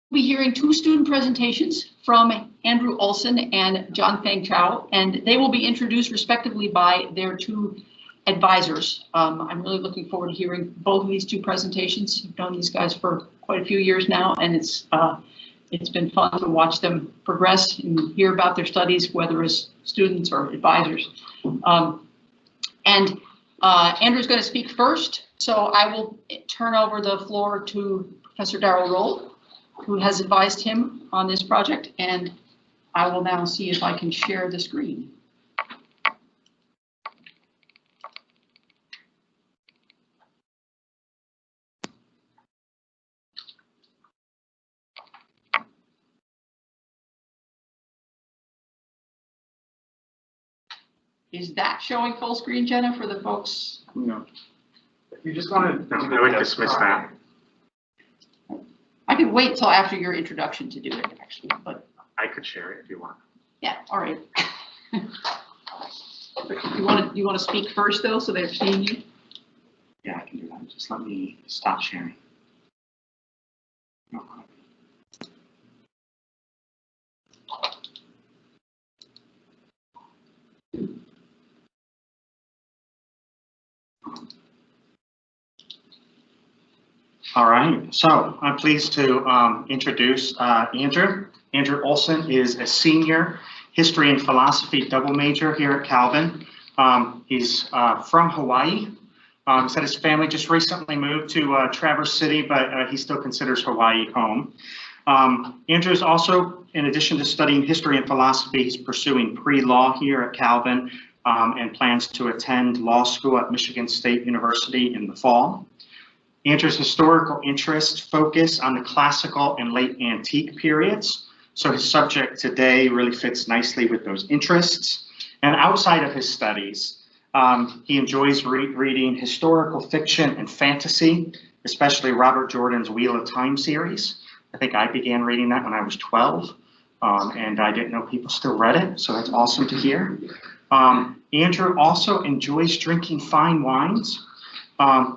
We'll be hearing two student presentations from Andrew Olson and John Feng Chao, and they will be introduced respectively by their two advisors. I'm really looking forward to hearing both of these two presentations. I've known these guys for quite a few years now, and it's been fun to watch them progress and hear about their studies, whether as students or advisors. Andrew's going to speak first, so I will turn over the floor to Professor Darrell Rohl, who has advised him on this project, and I will now see if I can share the screen. Is that showing full screen, Jenna, for the folks? No. If you just want to, I would dismiss that. I could wait till after your introduction to do it, actually, but I could share it if you want. yeah, all right. You want to speak first, though, so they're seeing you? Yeah, I can do that. Just let me stop sharing. No. All right, so I'm pleased to introduce Andrew. Andrew Olson is a senior history and philosophy double major here at Calvin. He's from Hawaii. He said his family just recently moved to Traverse City, but he still considers Hawaii home. Andrew is also, in addition to studying history and philosophy, he's pursuing pre-law here at Calvin and plans to attend law school at Michigan State University in the fall. Andrew's historical interests focus on the classical and late antique periods, so his subject today really fits nicely with those interests. And outside of his studies, he enjoys reading historical fiction and fantasy, especially Robert Jordan's Wheel of Time series. I think I began reading that when I was 12, and I didn't know people still read it, so that's awesome to hear. Andrew also enjoys drinking fine wines.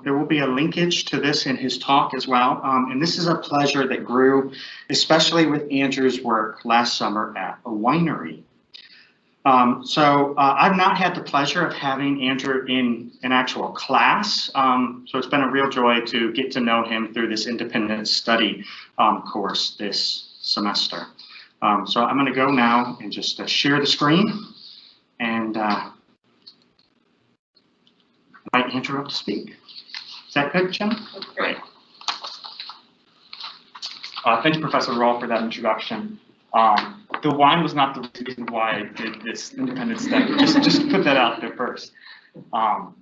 There will be a linkage to this in his talk as well, and this is a pleasure that grew, especially with Andrew's work last summer at a winery. I've not had the pleasure of having Andrew in an actual class, so it's been a real joy to get to know him through this independent study course this semester. So I'm going to go now and just share the screen and invite Andrew up to speak. Is that good, Jim? Great. Thank you, Professor Rohl, for that introduction. The wine was not the reason why I did this independent study. Just put that out there first. But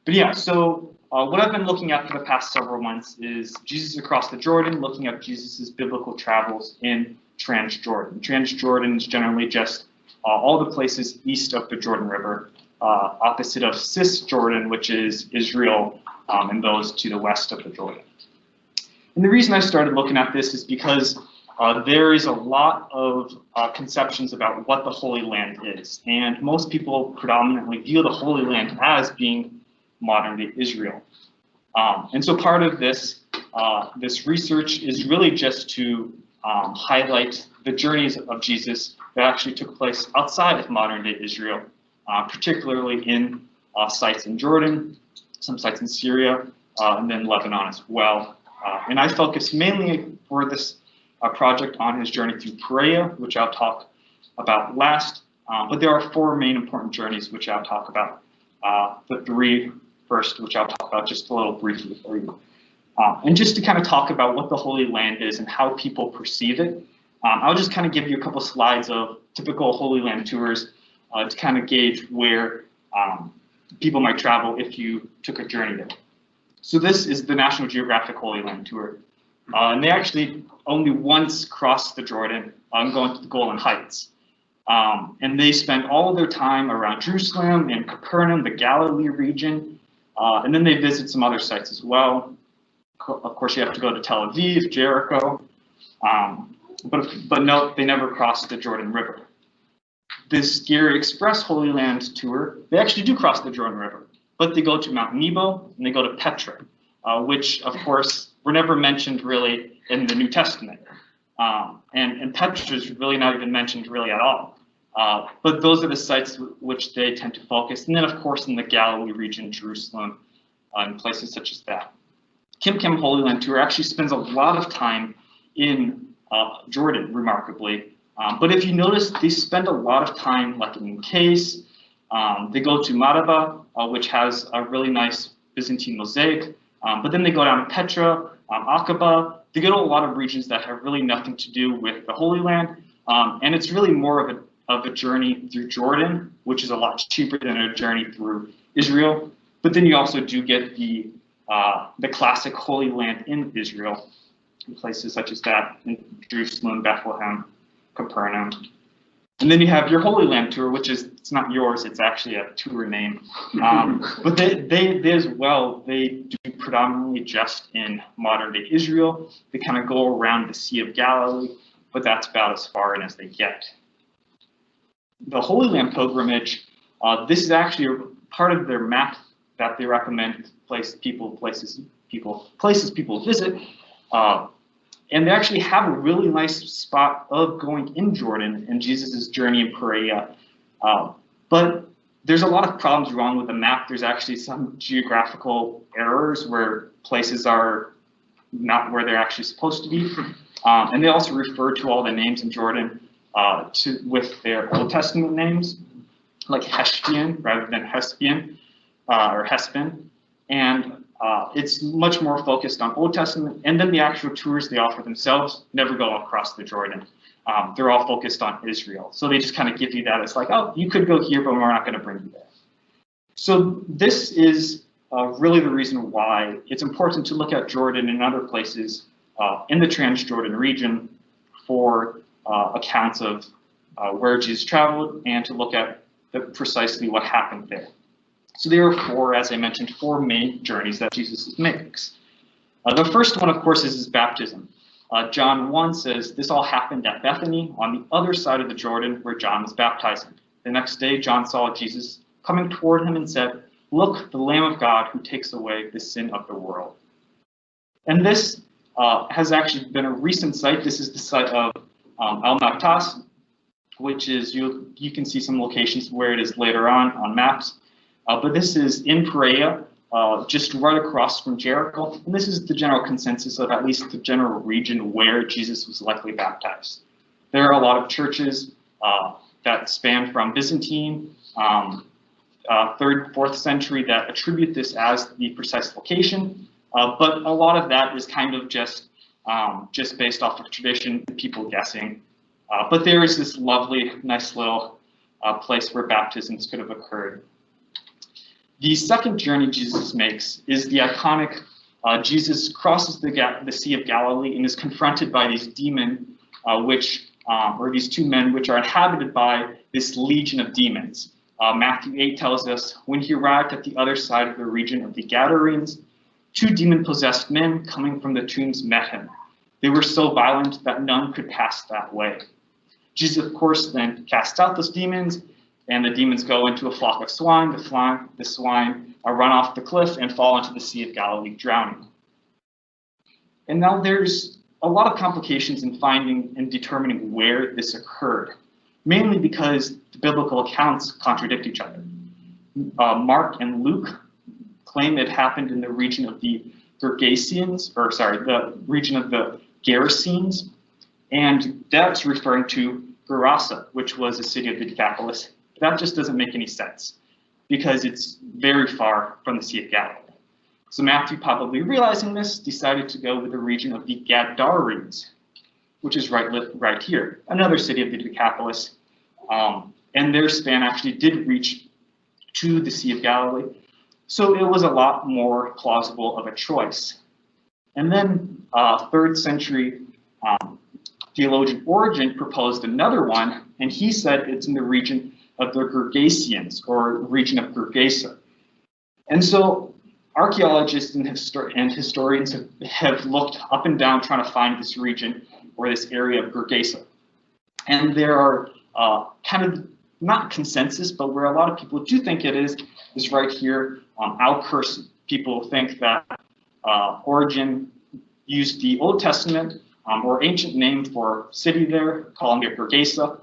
yeah, so what I've been looking at for the past several months is Jesus across the Jordan, looking at Jesus's biblical travels in Transjordan. Transjordan is generally just all the places east of the Jordan River, opposite of Cisjordan, which is Israel, and those to the west of the Jordan. And the reason I started looking at this is because there is a lot of conceptions about what the Holy Land is, and most people predominantly view the Holy Land as being modern-day Israel. And so part of this research is really just to highlight the journeys of Jesus that actually took place outside of modern-day Israel, particularly in sites in Jordan, some sites in Syria, and then Lebanon as well. And I focus mainly for this project on his journey through Perea, which I'll talk about last. But there are four main important journeys which I'll talk about. The three first, which I'll talk about just a little briefly for you. And just to kind of talk about what the Holy Land is and how people perceive it, I'll just kind of give you a couple slides of typical Holy Land tours to kind of gauge where people might travel if you took a journey there. So this is the National Geographic Holy Land Tour. And they actually only once crossed the Jordan going to the Golan Heights. And they spend all of their time around Jerusalem and Capernaum, the Galilee region. And then they visit some other sites as well. Of course, you have to go to Tel Aviv, Jericho. But no, they never crossed the Jordan River. This Gary Express Holy Land Tour, they actually do cross the Jordan River, but they go to Mount Nebo and they go to Petra, which of course were never mentioned really in the New Testament. And Petra is really not even mentioned really at all. But those are the sites which they tend to focus. And then, of course, in the Galilee region, Jerusalem, and places such as that. Kim Kim Holy Land Tour actually spends a lot of time in Jordan, remarkably. But if you notice, they spend a lot of time like in Case. They go to Maraba, which has a really nice Byzantine mosaic. But then they go down to Petra, Aqaba. They go to a lot of regions that have really nothing to do with the Holy Land. And it's really more of a journey through Jordan, which is a lot cheaper than a journey through Israel. But then you also do get the classic Holy Land in Israel, in places such as that, in Jerusalem, Bethlehem, Capernaum. And then you have your Holy Land tour, which is, it's not yours, it's actually a tour name. But they as well, they do predominantly just in modern day Israel. They kind of go around the Sea of Galilee, but that's about as far in as they get. The Holy Land pilgrimage, this is actually a part of their map that they recommend places people visit. And they actually have a really nice spot of going in Jordan and Jesus' journey in Perea. But there's a lot of problems wrong with the map. There's actually some geographical errors where places are not where they're actually supposed to be. And they also refer to all the names in Jordan with their Old Testament names, like Heshpian rather than Hespian or Hespen. And it's much more focused on Old Testament, and then the actual tours they offer themselves never go across the Jordan. They're all focused on Israel. So they just kind of give you that. It's like, oh, you could go here, but we're not going to bring you there. So this is really the reason why it's important to look at Jordan and other places in the Transjordan region for accounts of where Jesus traveled and to look at precisely what happened there. So there are four, as I mentioned, four main journeys that Jesus makes. The first one, of course, is his baptism. John 1 says, this all happened at Bethany on the other side of the Jordan where John was baptizing. The next day, John saw Jesus coming toward him and said, look, the Lamb of God who takes away the sin of the world. And this has actually been a recent site. This is the site of Al-Maktas, which is, you can see some locations where it is later on maps. But this is in Perea, just right across from Jericho. And this is the general consensus of at least the general region where Jesus was likely baptized. There are a lot of churches that span from Byzantine, 3rd, 4th century that attribute this as the precise location. But a lot of that is kind of just based off of tradition, people guessing. But there is this lovely, nice little place where baptisms could have occurred. The second journey Jesus makes is the iconic Jesus crosses the Sea of Galilee and is confronted by these demons, or these two men, which are inhabited by this legion of demons. Matthew 8 tells us, when he arrived at the other side of the region of the Gadarenes, 2 demon-possessed men coming from the tombs met him. They were so violent that none could pass that way. Jesus, of course, then casts out those demons, and the demons go into a flock of swine. The swine run off the cliff and fall into the Sea of Galilee, drowning. And now there's a lot of complications in finding and determining where this occurred, mainly because the biblical accounts contradict each other. Mark and Luke claim it happened in the region of the the region of the Gerasenes, and that's referring to Gerasa, which was a city of the Decapolis. That just doesn't make any sense because it's very far from the Sea of Galilee. So Matthew, probably realizing this, decided to go with the region of the Gadarenes, which is right here, another city of the Decapolis. And their span actually did reach to the Sea of Galilee. So it was a lot more plausible of a choice. And then 3rd century theologian Origen proposed another one, and he said it's in the region of the Gergesians, or region of Gergesa. And so archaeologists and historians have looked up and down trying to find this region or this area of Gergesa. And there are kind of not consensus, but where a lot of people do think it is right here on Al-Kursi. People think that Origen used the Old Testament or ancient name for city there, calling it Gergesa.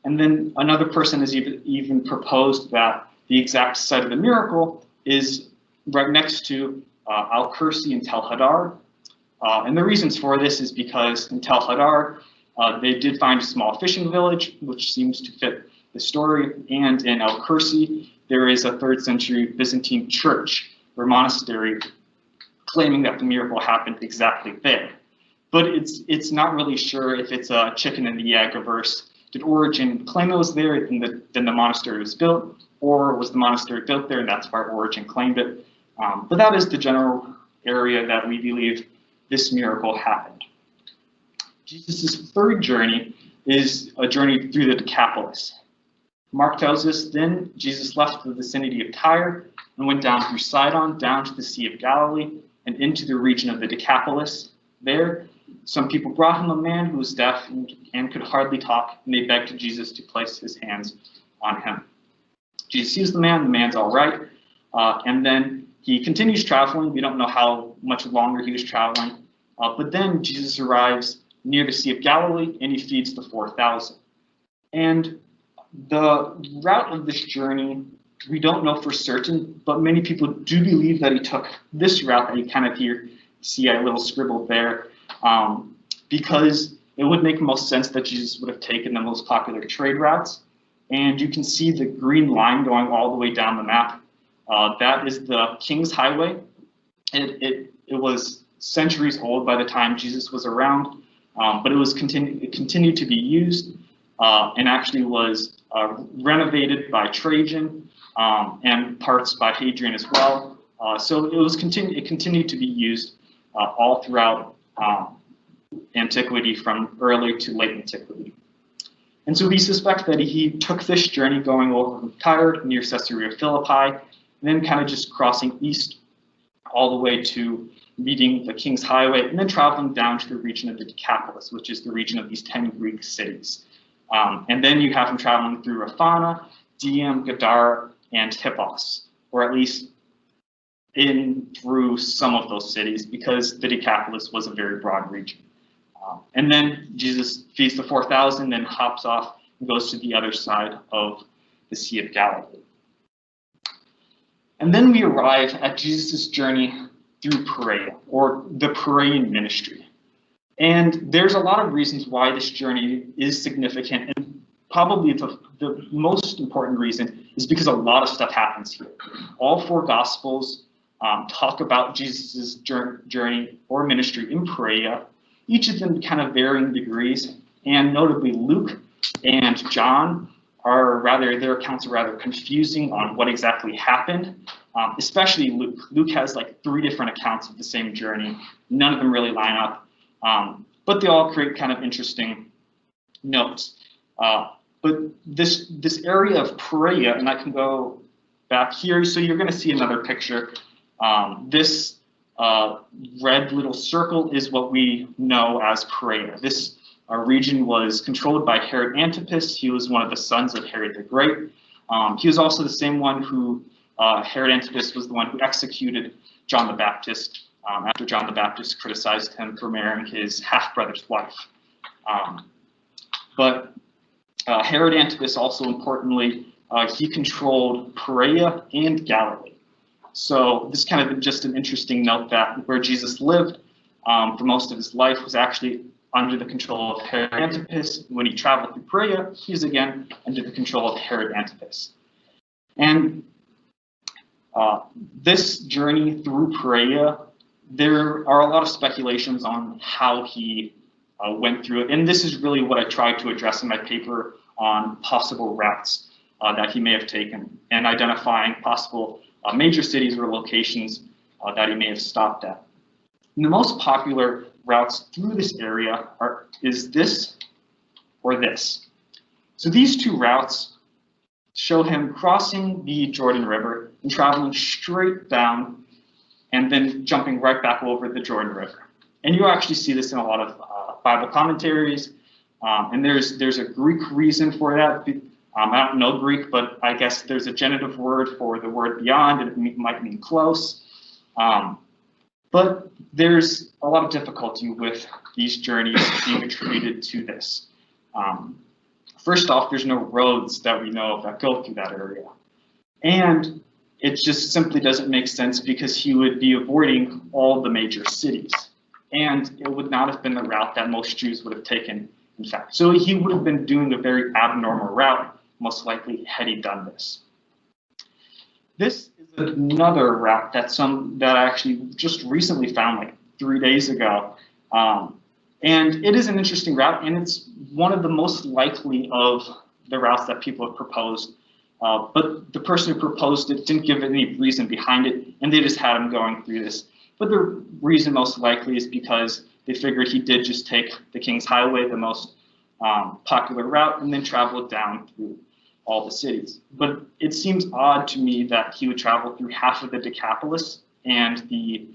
And then another person has even proposed that the exact site of the miracle is right next to Al-Kursi and Tel Hadar. And the reasons for this is because in Tel Hadar, they did find a small fishing village, which seems to fit the story. And in Al-Kursi, there is a 3rd century Byzantine church or monastery claiming that the miracle happened exactly there. But it's not really sure if it's a chicken and the egg reverse. Did Origen claim it was there, then the monastery was built, or was the monastery built there and that's why Origen claimed it? But that is the general area that we believe this miracle happened. Jesus' 3rd journey is a journey through the Decapolis. Mark tells us, then Jesus left the vicinity of Tyre and went down through Sidon, down to the Sea of Galilee, and into the region of the Decapolis. There, some people brought him a man who was deaf and could hardly talk, and they begged Jesus to place his hands on him. Jesus sees the man's all right, and then he continues traveling. We don't know how much longer he was traveling, but then Jesus arrives near the Sea of Galilee, and he feeds the 4,000. And the route of this journey, we don't know for certain, but many people do believe that he took this route that you kind of see a little scribble there, because it would make most sense that Jesus would have taken the most popular trade routes. And you can see the green line going all the way down the map. That is the King's Highway. It was centuries old by the time Jesus was around, but it continued to be used and actually was renovated by Trajan and parts by Hadrian as well. So it continued to be used all throughout antiquity, from early to late antiquity. And so we suspect that he took this journey going over from Tyre near Caesarea Philippi, and then kind of just crossing east all the way to meeting the King's Highway, and then traveling down to the region of the Decapolis, which is the region of these 10 Greek cities. And then you have him traveling through Raphana, Dium, Gadara, and Hippos, or at least through some of those cities, because the Decapolis was a very broad region. And then Jesus feeds the 4,000, then hops off and goes to the other side of the Sea of Galilee. And then we arrive at Jesus' journey through Perea, or the Perean ministry. And there's a lot of reasons why this journey is significant, and probably the most important reason is because a lot of stuff happens here. All 4 Gospels talk about Jesus' journey or ministry in Perea, each of them kind of varying degrees, and notably Luke and John their accounts are rather confusing on what exactly happened, especially Luke. Luke has like 3 different accounts of the same journey. None of them really line up, but they all create kind of interesting notes. But this area of Perea, and I can go back here, so you're going to see another picture. This red little circle is what we know as Perea. This region was controlled by Herod Antipas. He was one of the sons of Herod the Great. He was also the same one who, Herod Antipas was the one who executed John the Baptist after John the Baptist criticized him for marrying his half-brother's wife. But Herod Antipas also, importantly, he controlled Perea and Galilee. So this is kind of just an interesting note that where Jesus lived for most of his life was actually under the control of Herod Antipas. When he traveled through Perea, he was again under the control of Herod Antipas. And this journey through Perea, there are a lot of speculations on how he went through it. And this is really what I tried to address in my paper on possible routes that he may have taken, and identifying possible major cities or locations that he may have stopped at. And the most popular routes through this area is this or this. So these 2 routes show him crossing the Jordan River and traveling straight down and then jumping right back over the Jordan River. And you actually see this in a lot of Bible commentaries. And there's a Greek reason for that. I don't know Greek, but I guess there's a genitive word for the word beyond, and it might mean close. But But there's a lot of difficulty with these journeys being attributed to this. First off, there's no roads that we know of that go through that area. And it just simply doesn't make sense because he would be avoiding all the major cities. And it would not have been the route that most Jews would have taken, in fact. So he would have been doing a very abnormal route, most likely, had he done this. This is another route that I actually just recently found like 3 days ago. And it is an interesting route, and it's one of the most likely of the routes that people have proposed. But the person who proposed it didn't give any reason behind it, and they just had him going through this. But the reason most likely is because they figured he did just take the King's Highway, the most popular route, and then travel down through all the cities. But it seems odd to me that he would travel through half of the Decapolis, and the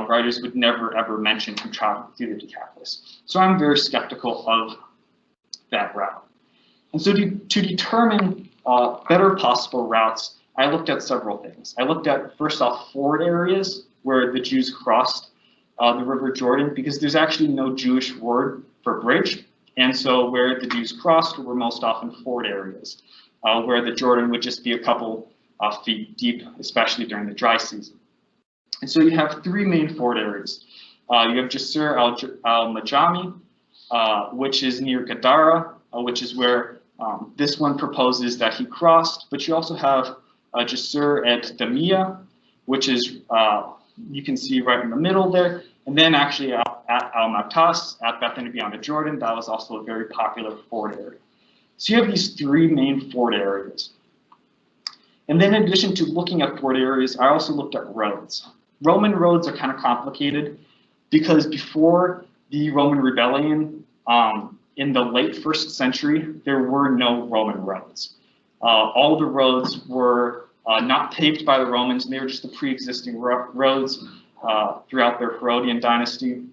writers would never ever mention him traveling through the Decapolis. So I'm very skeptical of that route. And so to determine better possible routes, I looked at several things. I looked at, first off, ford areas where the Jews crossed the River Jordan, because there's actually no Jewish word for bridge. And so where the Jews crossed were most often ford areas, where the Jordan would just be a couple feet deep, especially during the dry season. And so you have three main ford areas. You have Jisr al-Majami, which is near Gadara, which is where this one proposes that he crossed. But you also have Jisr et Damiyah, which is, you can see right in the middle there. And then actually at Al-Maktas, at Bethany beyond the Jordan, that was also a very popular ford area. So you have these three main ford areas. And then in addition to looking at ford areas, I also looked at roads. Roman roads are kind of complicated because before the Roman rebellion, in the late 1st century, there were no Roman roads. All the roads were not paved by the Romans, and they were just the pre-existing roads throughout their Herodian dynasty.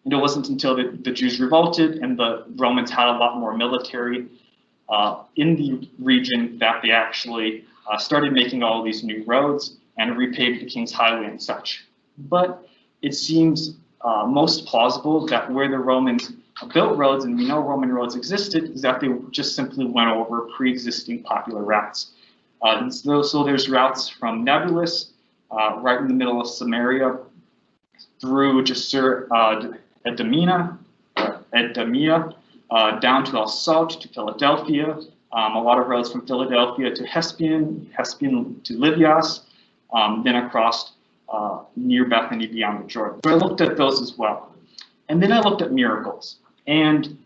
And it wasn't until the Jews revolted and the Romans had a lot more military in the region that they actually started making all these new roads and repaved the King's Highway and such. But it seems most plausible that where the Romans built roads, and we know Roman roads existed, is that they just simply went over pre-existing popular routes. So there's routes from Nablus, right in the middle of Samaria, through Jisr Edamiyah, down to El Salt, to Philadelphia, a lot of roads from Philadelphia to Hespion to Livias, then across near Bethany beyond the Jordan. So I looked at those as well. And then I looked at miracles. And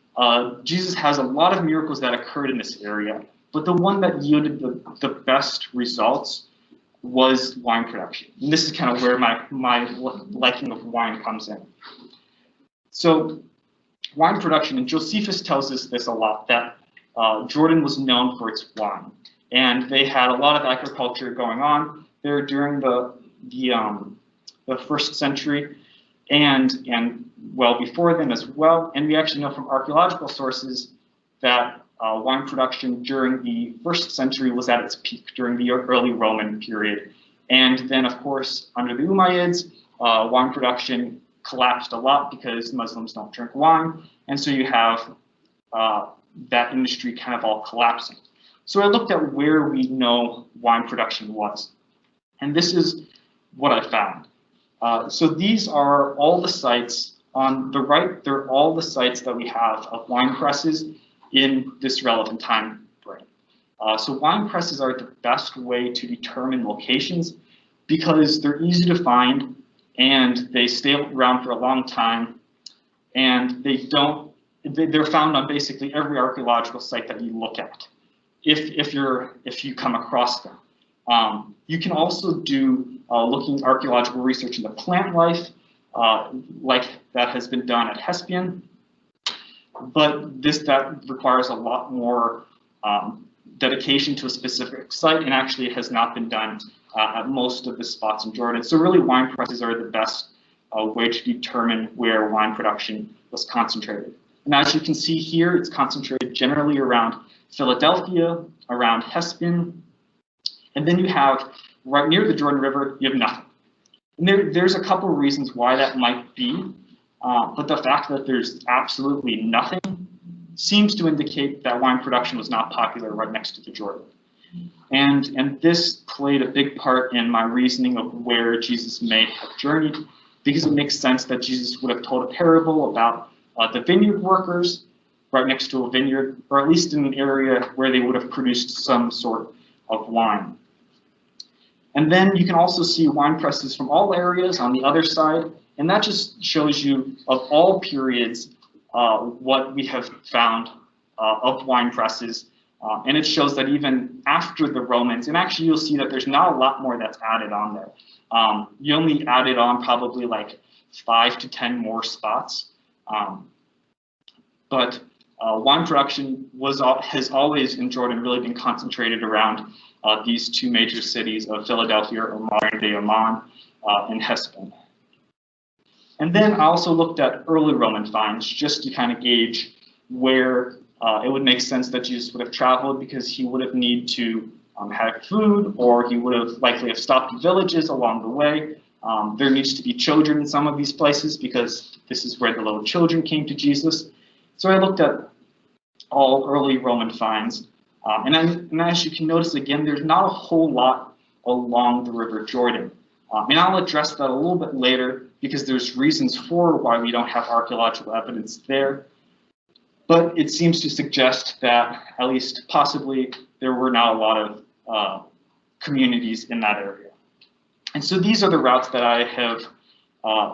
Jesus has a lot of miracles that occurred in this area, but the one that yielded the best results was wine production. And this is kind of where my liking of wine comes in. So wine production, and Josephus tells us this a lot, that Jordan was known for its wine. And they had a lot of agriculture going on there during the 1st century and well before then as well. And we actually know from archaeological sources that wine production during the 1st century was at its peak during the early Roman period. And then, of course, under the Umayyads, wine production collapsed a lot because Muslims don't drink wine. And so you have that industry kind of all collapsing. So I looked at where we know wine production was. And this is what I found. So these are all the sites on the right. They're all the sites that we have of wine presses in this relevant time frame. So wine presses are the best way to determine locations because they're easy to find and they stay around for a long time, and they're found on basically every archaeological site that you look at if you come across them. You can also do looking archaeological research into plant life, like that has been done at Hespion, but that requires a lot more dedication to a specific site, and actually has not been done at most of the spots in Jordan. So really, wine presses are the best way to determine where wine production was concentrated. And as you can see here, it's concentrated generally around Philadelphia, around Hespion, and then you have, right near the Jordan River, you have nothing. And there's a couple of reasons why that might be, but the fact that there's absolutely nothing seems to indicate that wine production was not popular right next to the Jordan. And this played a big part in my reasoning of where Jesus may have journeyed, because it makes sense that Jesus would have told a parable about the vineyard workers right next to a vineyard, or at least in an area where they would have produced some sort of wine. And then you can also see wine presses from all areas on the other side, and that just shows you of all periods what we have found of wine presses. And it shows that even after the Romans, and actually you'll see that there's not a lot more that's added on there. You only added on probably like 5 to 10 more spots. But wine production has always in Jordan really been concentrated around these two major cities of Philadelphia, or modern-day Amman, and Hespen. And then I also looked at early Roman finds just to kind of gauge where it would make sense that Jesus would have traveled, because he would have need to have food, or he would have likely have stopped in villages along the way. There needs to be children in some of these places, because this is where the little children came to Jesus. So I looked at all early Roman finds, and as you can notice again, there's not a whole lot along the River Jordan. And I'll address that a little bit later, because there's reasons for why we don't have archaeological evidence there. But it seems to suggest that, at least possibly, there were not a lot of communities in that area. And so these are the routes that I have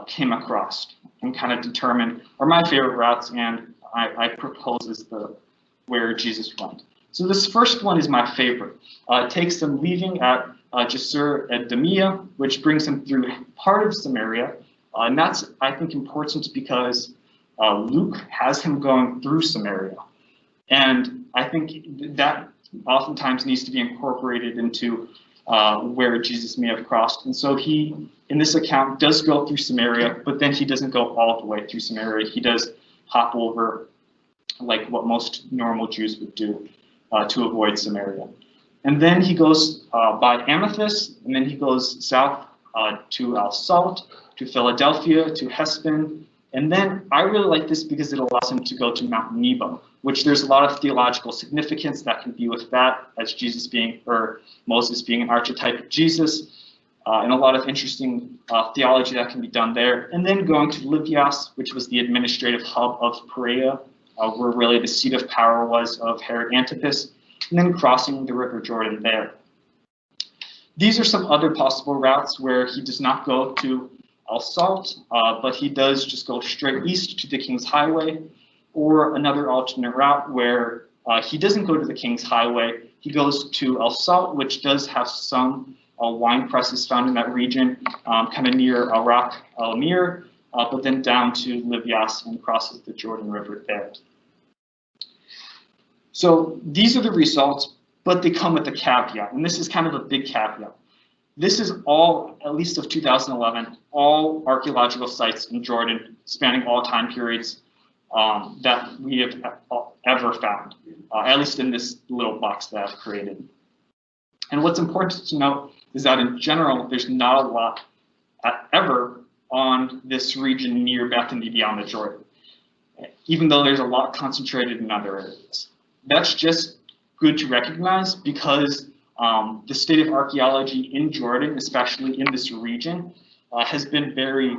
came across and kind of determined are my favorite routes, and I propose is where Jesus went. So this first one is my favorite. It takes them leaving at Jesuit Mission, which brings them through part of Samaria. And that's, I think, important because Luke has him going through Samaria. And I think that oftentimes needs to be incorporated into where Jesus may have crossed. And so he, in this account, does go through Samaria, but then he doesn't go all the way through Samaria. He does hop over like what most normal Jews would do to avoid Samaria. And then he goes by Amethyst, and then he goes south to Al Salt, to Philadelphia, to Hespen. And then I really like this because it allows him to go to Mount Nebo, which there's a lot of theological significance that can be with that, as Jesus being, or Moses being an archetype of Jesus, and a lot of interesting theology that can be done there. And then going to Livias, which was the administrative hub of Perea, where really the seat of power was of Herod Antipas, and then crossing the River Jordan there. These are some other possible routes where he does not go to Al Salt, but he does just go straight east to the King's Highway, or another alternate route where he doesn't go to the King's Highway. He goes to Al Salt, which does have some wine presses found in that region, kind of near Arak al-Amir, but then down to Livias and crosses the Jordan River there. So these are the results, but they come with a caveat, and this is kind of a big caveat. This is all, at least of 2011, all archaeological sites in Jordan, spanning all time periods that we have ever found, at least in this little box that I've created. And what's important to note is that in general, there's not a lot ever on this region near Bethany beyond the Jordan, even though there's a lot concentrated in other areas. That's just good to recognize, because the state of archaeology in Jordan, especially in this region, has been very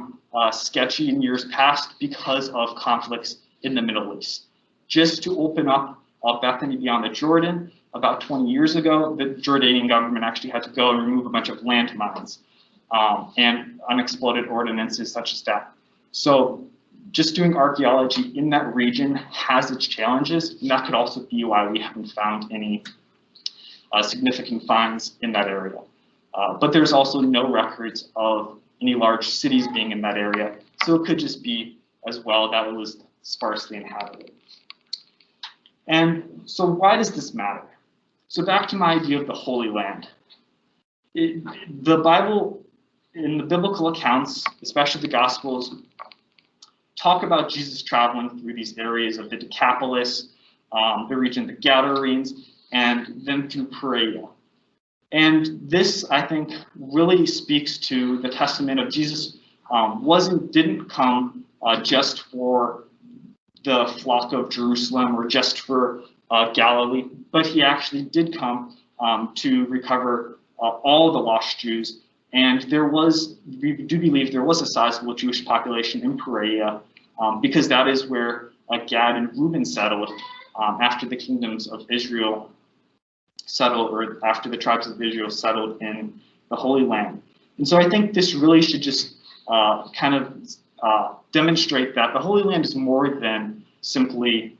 sketchy in years past because of conflicts in the Middle East. Just to open up Bethany beyond the Jordan, about 20 years ago, the Jordanian government actually had to go and remove a bunch of landmines and unexploded ordinances such as that. So just doing archaeology in that region has its challenges, and that could also be why we haven't found any significant finds in that area. But there's also no records of any large cities being in that area, so it could just be as well that it was sparsely inhabited. And so why does this matter? So back to my idea of the Holy Land. The Bible, in the biblical accounts, especially the Gospels, talk about Jesus traveling through these areas of the Decapolis, the region of the Gadarenes, and then through Perea. And this, I think, really speaks to the testament of Jesus didn't come just for the flock of Jerusalem or just for Galilee, but he actually did come to recover all the lost Jews. And we do believe there was a sizable Jewish population in Perea, because that is where Gad and Reuben settled after the kingdoms of Israel settled, or after the tribes of Israel settled in the Holy Land. And so I think this really should just demonstrate that the Holy Land is more than simply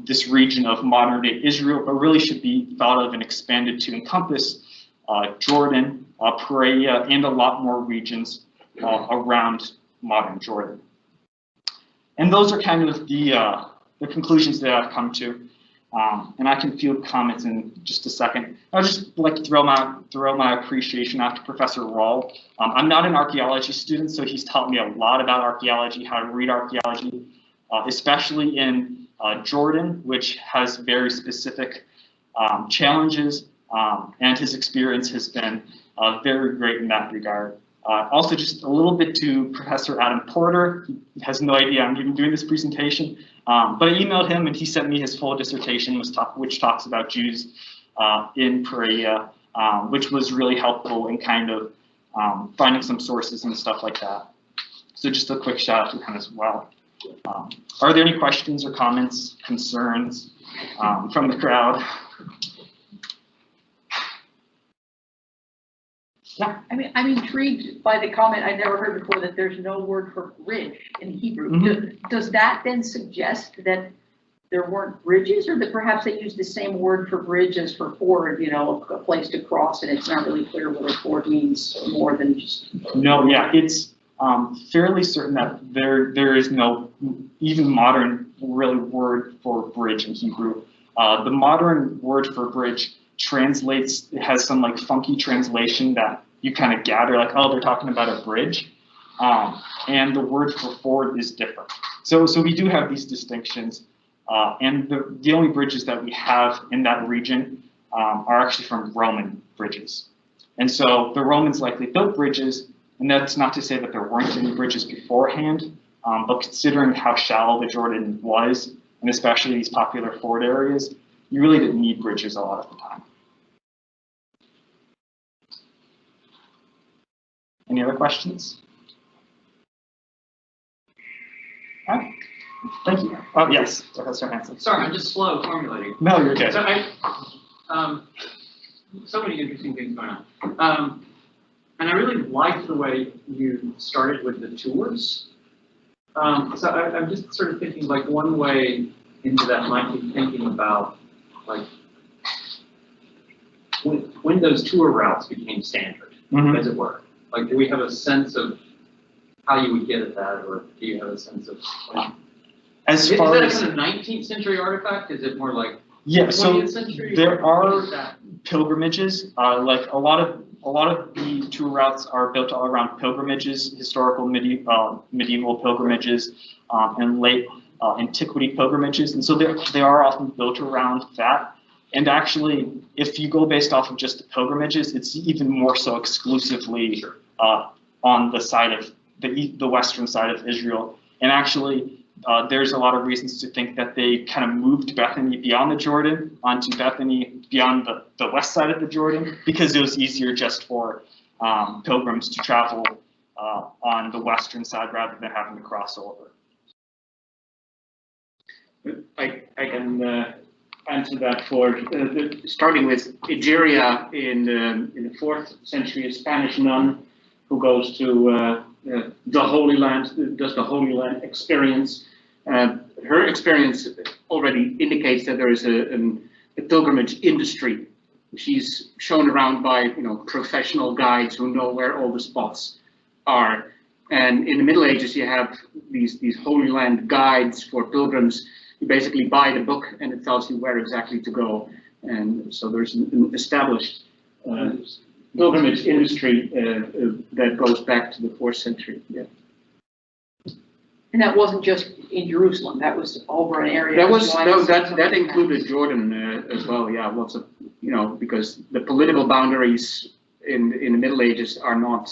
this region of modern-day Israel, but really should be thought of and expanded to encompass Jordan, Perea, and a lot more regions around modern Jordan. And those are kind of the conclusions that I've come to. And I can field comments in just a second. I'd just like to throw my appreciation out to Professor Rohl. I'm not an archaeology student, so he's taught me a lot about archaeology, how to read archaeology, especially in Jordan, which has very specific challenges, and his experience has been very great in that regard. Also, just a little bit to Professor Adam Porter. He has no idea I'm even doing this presentation, but I emailed him and he sent me his full dissertation, which talks about Jews in Perea, which was really helpful in kind of finding some sources and stuff like that. So just a quick shout out to him as well. Are there any questions or comments, concerns from the crowd? Yeah. I mean, I'm intrigued by the comment I never heard before that there's no word for bridge in Hebrew. Mm-hmm. Does that then suggest that there weren't bridges, or that perhaps they used the same word for bridge as for ford, you know, a place to cross, and it's not really clear whether ford means more than just... No, yeah, it's fairly certain that there is no even modern really word for bridge in Hebrew. The modern word for bridge translates, it has some like funky translation that you kind of gather like, oh, they're talking about a bridge, and the word for ford is different. So we do have these distinctions, and the only bridges that we have in that region are actually from Roman bridges. And so the Romans likely built bridges, and that's not to say that there weren't any bridges beforehand, but considering how shallow the Jordan was, and especially these popular ford areas, you really didn't need bridges a lot of the time. Any other questions? All right. Thank you. Oh, yes, Professor Hansen. Sorry, I'm just slow formulating. No, you're okay. So so many interesting things going on. And I really liked the way you started with the tours. So I'm just sort of thinking, like, one way into that might be thinking about, like, when those tour routes became standard, as it were. Like, do we have a sense of how you would get at that, or do you have a sense of when? As Is far that a as, kind of 19th century artifact? Is it more like 20th so century? There are pilgrimages. Like a lot of the tour routes are built all around pilgrimages, historical medieval pilgrimages, and late antiquity pilgrimages, and so they are often built around that. And actually, if you go based off of just the pilgrimages, it's even more so exclusively on the side of the western side of Israel. And actually, there's a lot of reasons to think that they kind of moved Bethany beyond the Jordan onto Bethany beyond the west side of the Jordan, because it was easier just for pilgrims to travel on the western side rather than having to cross over. I can answer that for starting with Egeria in the 4th century, a Spanish nun who goes to the Holy Land, does the Holy Land experience. Her experience already indicates that there is a pilgrimage industry. She's shown around by professional guides who know where all the spots are. And in the Middle Ages, you have these Holy Land guides for pilgrims. You basically buy the book and it tells you where exactly to go. And so there's an established pilgrimage industry that goes back to the 4th century. Yeah. And that wasn't just in Jerusalem, that was over an area. That included Jordan as well. Yeah, lots of you know, because the political boundaries in the Middle Ages are not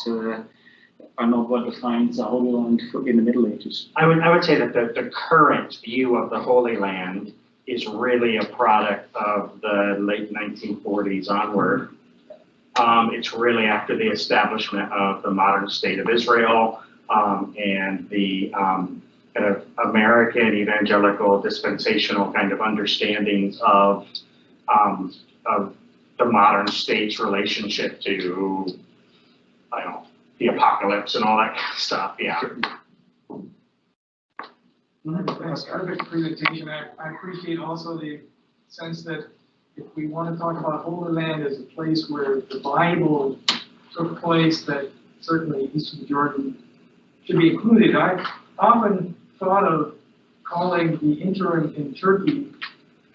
what defines the Holy Land in the Middle Ages. I would say that the current view of the Holy Land is really a product of the late 1940s onward. It's really after the establishment of the modern state of Israel and the kind of American evangelical dispensational kind of understandings of the modern state's relationship to, I don't know, the apocalypse and all that kind of stuff. Yeah. Thanks, perfect presentation. I appreciate also the sense that if we want to talk about Holy Land as a place where the Bible took place, that certainly Eastern Jordan should be included. I often thought of calling the interim in Turkey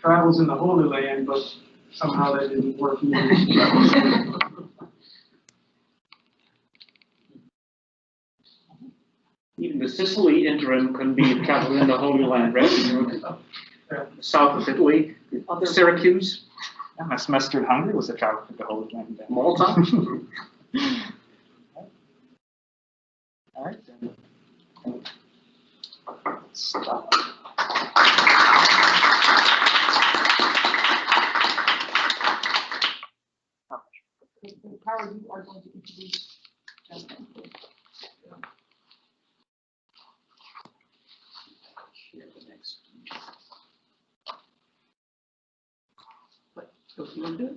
Travels in the Holy Land, but somehow that didn't work either. Even the Sicily interim can be traveled in the Holy Land, right? South of Italy, Syracuse, My semester in Hungary was a travel to the Holy Land. Malta. All right. Stop. Howard, you are going to introduce Justin. Share the next. What? So you want to do it?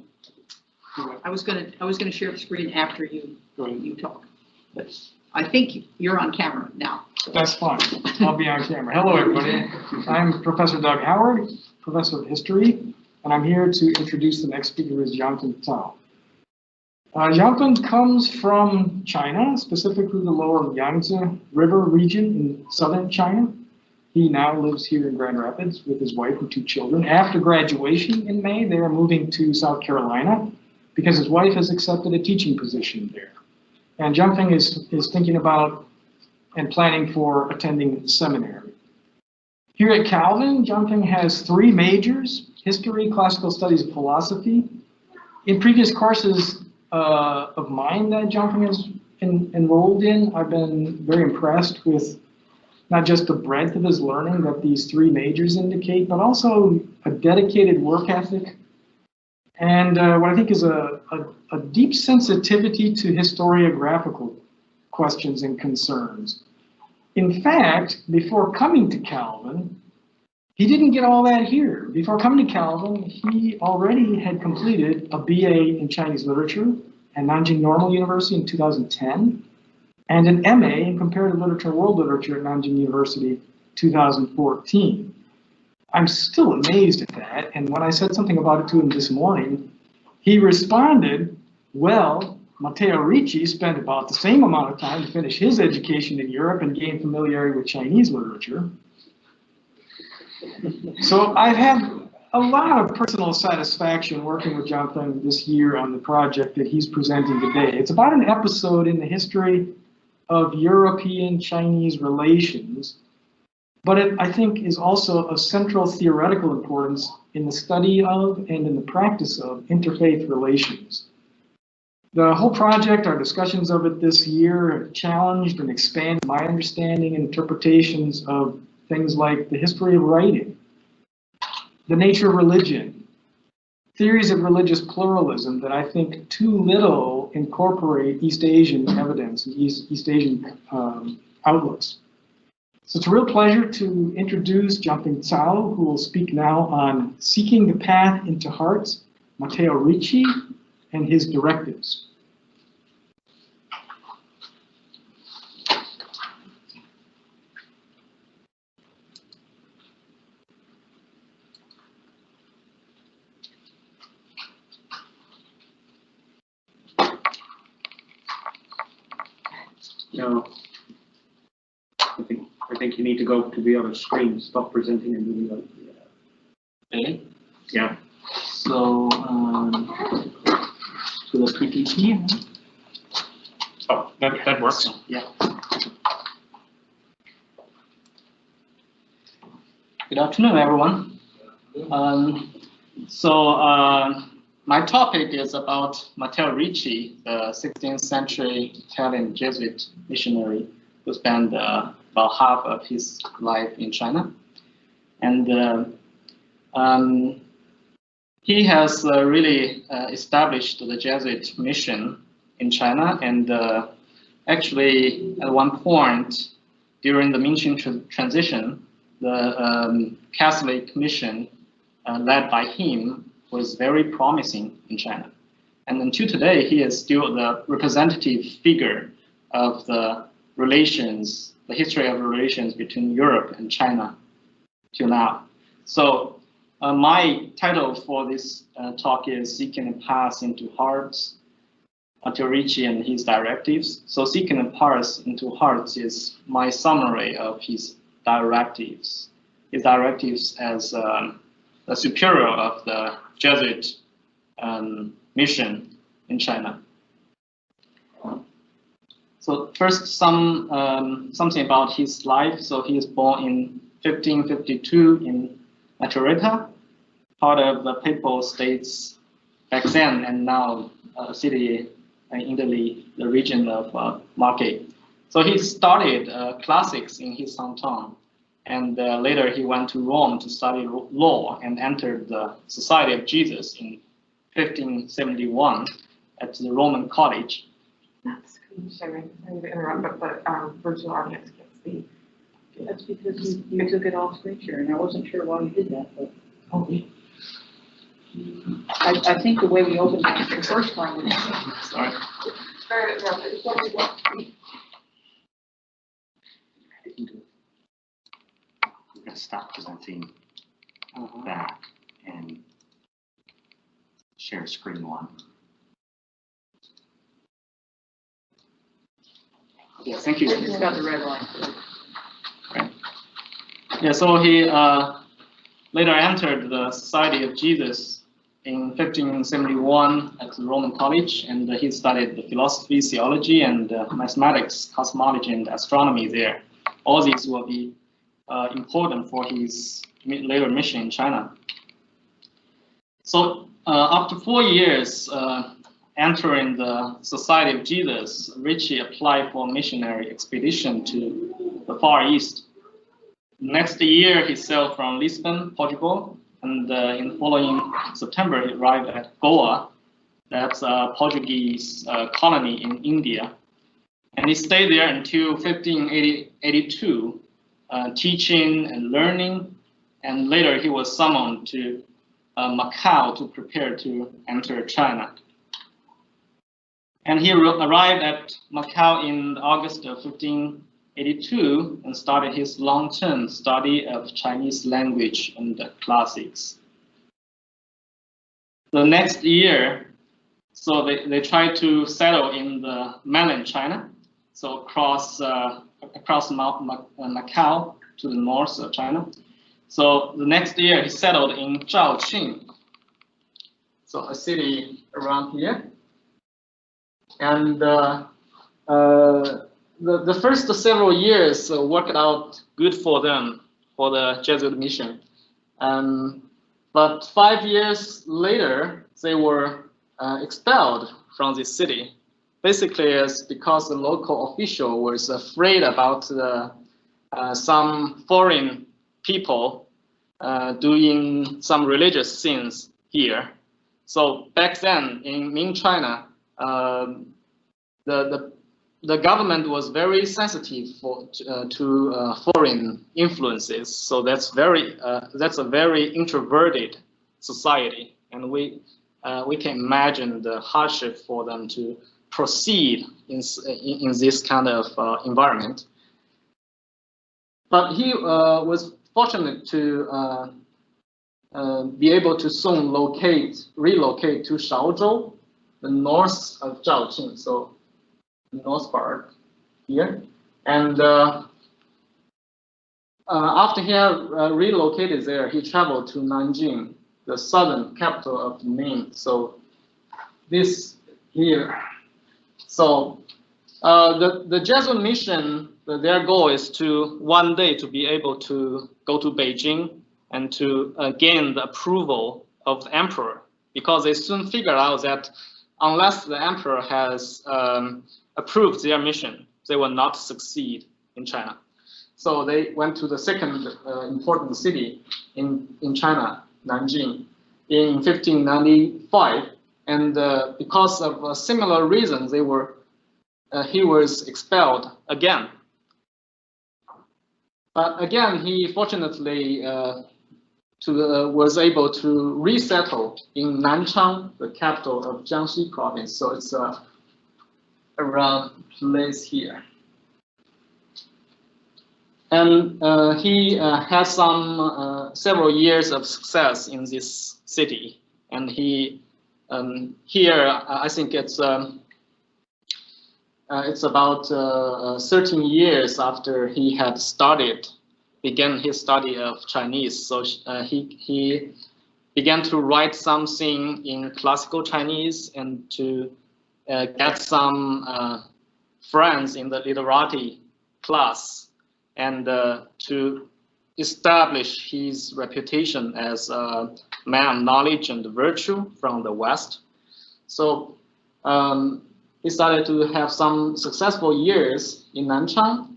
I was gonna share the screen after you talk, but I think you're on camera now. That's fine. I'll be on camera. Hello, everybody. I'm Professor Doug Howard, Professor of History, and I'm here to introduce the next speaker, who is Yangtun Tao. Yangtun comes from China, specifically the lower Yangtze River region in southern China. He now lives here in Grand Rapids with his wife and 2 children. After graduation in May, they are moving to South Carolina because his wife has accepted a teaching position there. And Jiangping is thinking about and planning for attending seminary. Here at Calvin, Jiangping has 3 majors: history, classical studies, and philosophy. In previous courses of mine that Jiangping has enrolled in, I've been very impressed with not just the breadth of his learning that these 3 majors indicate, but also a dedicated work ethic and what I think is a deep sensitivity to historiographical questions and concerns. In fact, before coming to Calvin, he didn't get all that here. Before coming to Calvin, he already had completed a BA in Chinese literature at Nanjing Normal University in 2010, and an MA in Comparative Literature and World Literature at Nanjing University 2014. I'm still amazed at that, and when I said something about it to him this morning, he responded, well, Matteo Ricci spent about the same amount of time to finish his education in Europe and gain familiarity with Chinese literature. So I've had a lot of personal satisfaction working with Jiangping this year on the project that he's presenting today. It's about an episode in the history of European-Chinese relations, but it, I think, is also of central theoretical importance in the study of and in the practice of interfaith relations. The whole project, our discussions of it this year, have challenged and expanded my understanding and interpretations of things like the history of writing, the nature of religion, theories of religious pluralism that I think too little incorporate East Asian evidence and East Asian outlooks. So it's a real pleasure to introduce Jiangping Cao, who will speak now on Seeking the Path into Hearts, Matteo Ricci, and his directives. No. I think you need to go to the other screen. Stop presenting and do the other. Okay. Yeah. So to the PPT. Oh, that works. Yeah. Good afternoon, everyone. My my topic is about Matteo Ricci, the 16th century Italian Jesuit missionary who spent about half of his life in China. And he has really established the Jesuit mission in China, and actually at one point during the Ming transition, the Catholic mission led by him was very promising in China. And until today, he is still the representative figure of the relations, the history of relations between Europe and China till now. So my title for this talk is Seeking a Path into Hearts, Matteo Ricci and his directives. So Seeking a Path into Hearts is my summary of his directives. His directives as the superior of the Jesuit mission in China. So first, something about his life. So he was born in 1552 in Macerata, part of the Papal States back then, and now a city in Italy, the region of Marche. So he studied classics in his hometown, and later he went to Rome to study law and entered the Society of Jesus in 1571 at the Roman College. Sorry to interrupt, but the virtual audience can't see. That's because you took it off screen share, and I wasn't sure why you did that, but I think the way we opened it the first time was. Sorry. We're going to stop presenting that and share screen one. Yeah, thank you. It's got the red line. Right. Yeah, so he later entered the Society of Jesus in 1571 at the Roman College, and he studied the philosophy, theology, and mathematics, cosmology, and astronomy there. All these will be important for his later mission in China. So after 4 years entering the Society of Jesus, Ricci applied for a missionary expedition to the Far East. Next year, he sailed from Lisbon, Portugal, and in the following September, he arrived at Goa. That's a Portuguese colony in India. And he stayed there until 1582, teaching and learning. And later, he was summoned to Macau to prepare to enter China. And he arrived at Macau in August of 1582 and started his long-term study of Chinese language and the classics. The next year, so they tried to settle in the mainland China, so across Macau to the north of China. So the next year, he settled in Zhaoqing, so a city around here. And the first several years worked out good for them, for the Jesuit mission. But 5 years later, they were expelled from this city. Basically, it's because the local official was afraid about some foreign people doing some religious sins here. So back then in Ming China, the government was very sensitive to foreign influences. So that's a very introverted society, and we can imagine the hardship for them to proceed in this kind of environment. But he was fortunate to be able to soon relocate to Shaozhou, the north of Zhaoqing, so the north part here. And after he had relocated there, he traveled to Nanjing, the southern capital of Ming. So this here. So the Jesuit mission, their goal is to one day to be able to go to Beijing and to gain the approval of the emperor because they soon figured out that unless the emperor has approved their mission, they will not succeed in China. So they went to the second important city in China, Nanjing, in 1595, and because of similar reasons, he was expelled again. But again, he fortunately was able to resettle in Nanchang, the capital of Jiangxi province. So it's around place here. And he had several years of success in this city. And he here, I think it's about 13 years after he had began his study of Chinese. So he began to write something in classical Chinese and to get some friends in the literati class, and to establish his reputation as a man of knowledge and virtue from the West. So he started to have some successful years in Nanchang,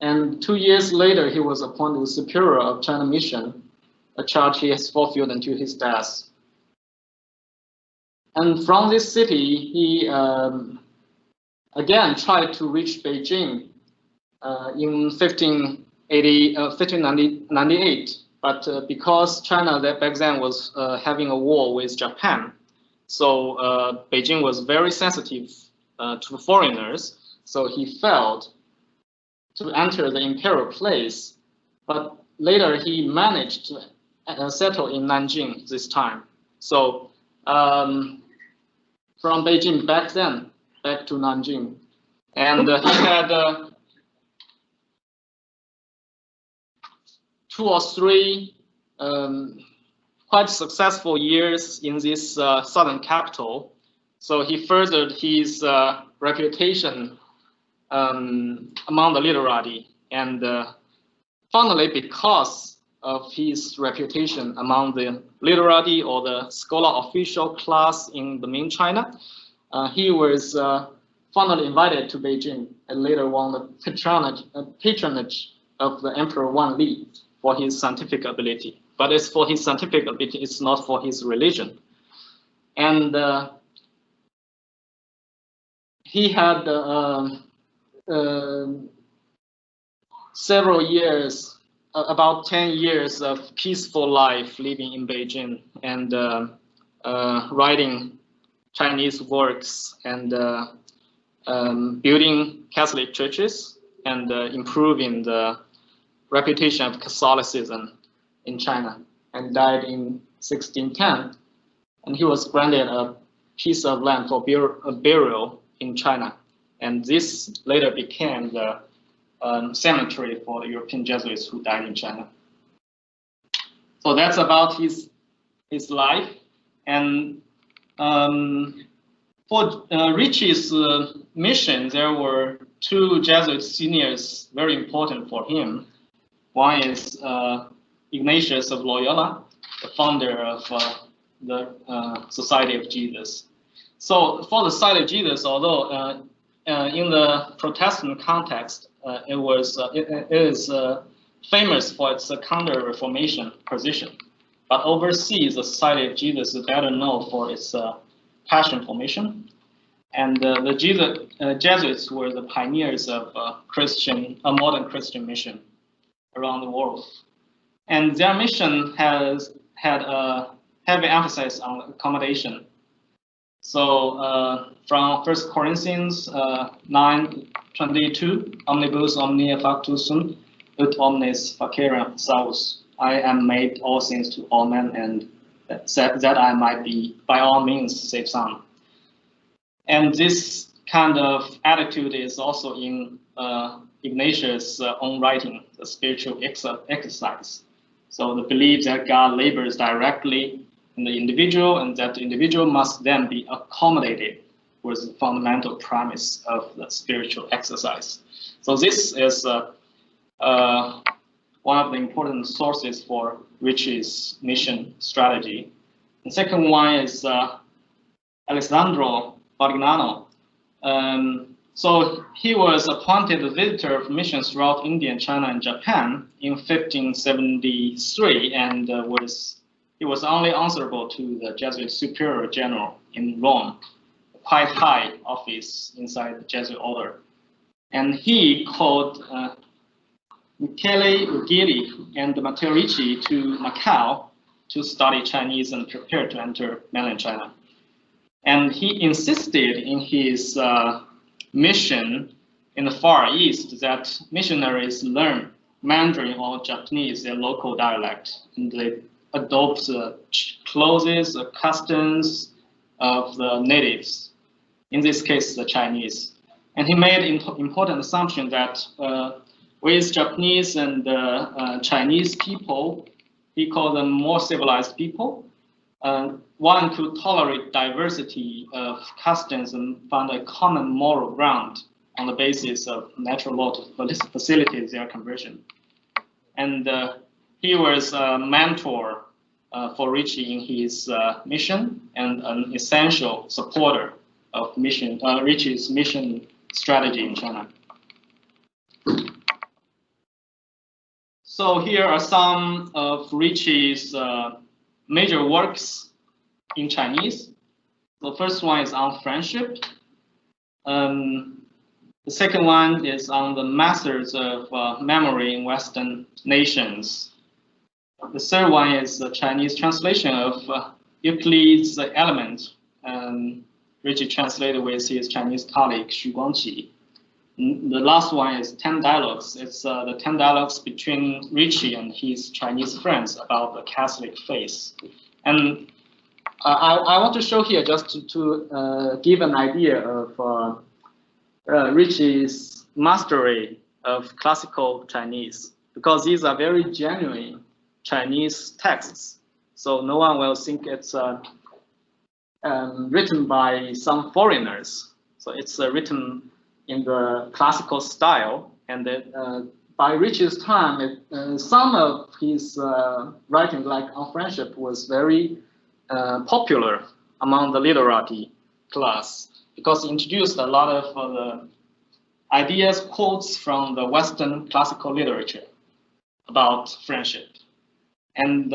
and 2 years later he was appointed superior of China Mission, a charge he has fulfilled until his death. And from this city, he again tried to reach Beijing in 1598, but because China back then was having a war with Japan, so Beijing was very sensitive to foreigners, so he failed to enter the imperial place, but later he managed to settle in Nanjing this time. So from Beijing back to Nanjing, and he had 2 or 3 quite successful years in this southern capital. So he furthered his reputation among the literati, and finally, because of his reputation among the literati or the scholar official class in the Ming China, he was finally invited to Beijing and later won the patronage of the Emperor Wanli for his scientific ability. But it's for his scientific ability, it's not for his religion. And he had several years, about 10 years of peaceful life living in Beijing and writing Chinese works and building Catholic churches and improving the reputation of Catholicism in China, and died in 1610. And he was granted a piece of land for burial in China. And this later became the cemetery for the European Jesuits who died in China. So that's about his life. And for Ricci's mission, there were 2 Jesuit seniors very important for him. One is Ignatius of Loyola, the founder of the Society of Jesus. So for the Society of Jesus, although in the Protestant context, it is famous for its counter-Reformation position. But overseas, the Society of Jesus is better known for its passion for mission. And the Jesuits were the pioneers of modern Christian mission around the world. And their mission has had a heavy emphasis on accommodation. So from 1 Corinthians 9:22, omnibus omnia factus sunt, ut omnes facere salus. I am made all things to all men, and that I might be by all means save some. And this kind of attitude is also in Ignatius' own writing, the spiritual exercise. So the belief that God labors directly in the individual and that the individual must then be accommodated was the fundamental premise of the spiritual exercise. So this is one of the important sources for Ricci's mission strategy. The second one is Alessandro Vargano. So he was appointed a visitor of missions throughout India, China, and Japan in 1573, and he was only answerable to the Jesuit Superior General in Rome, a quite high office inside the Jesuit order. And he called Michele Ughelli and Matteo Ricci to Macau to study Chinese and prepare to enter mainland China. And he insisted in his mission in the Far East that missionaries learn Mandarin or Japanese, their local dialect, and they adopt the clothes, the customs of the natives, in this case, the Chinese. And he made important assumption that with Japanese and Chinese people, he called them more civilized people. One could tolerate diversity of customs and find a common moral ground on the basis of natural law to facilitate their conversion. And he was a mentor for Ricci in his mission and an essential supporter of Ricci's mission strategy in China. So here are some of Ricci's major works in Chinese. The first one is on friendship. The second one is on the methods of memory in Western nations. The third one is the Chinese translation of Euclid's Element, Ricci translated with his Chinese colleague Xu Guangqi. The last one is 10 dialogues. It's the 10 dialogues between Ricci and his Chinese friends about the Catholic faith. And I want to show here just to give an idea of Ricci's mastery of classical Chinese, because these are very genuine Chinese texts. So no one will think it's written by some foreigners. So it's written in the classical style, and by Ricci's time, some of his writing, like on friendship, was very popular among the literati class, because he introduced a lot of the ideas, quotes from the Western classical literature about friendship. And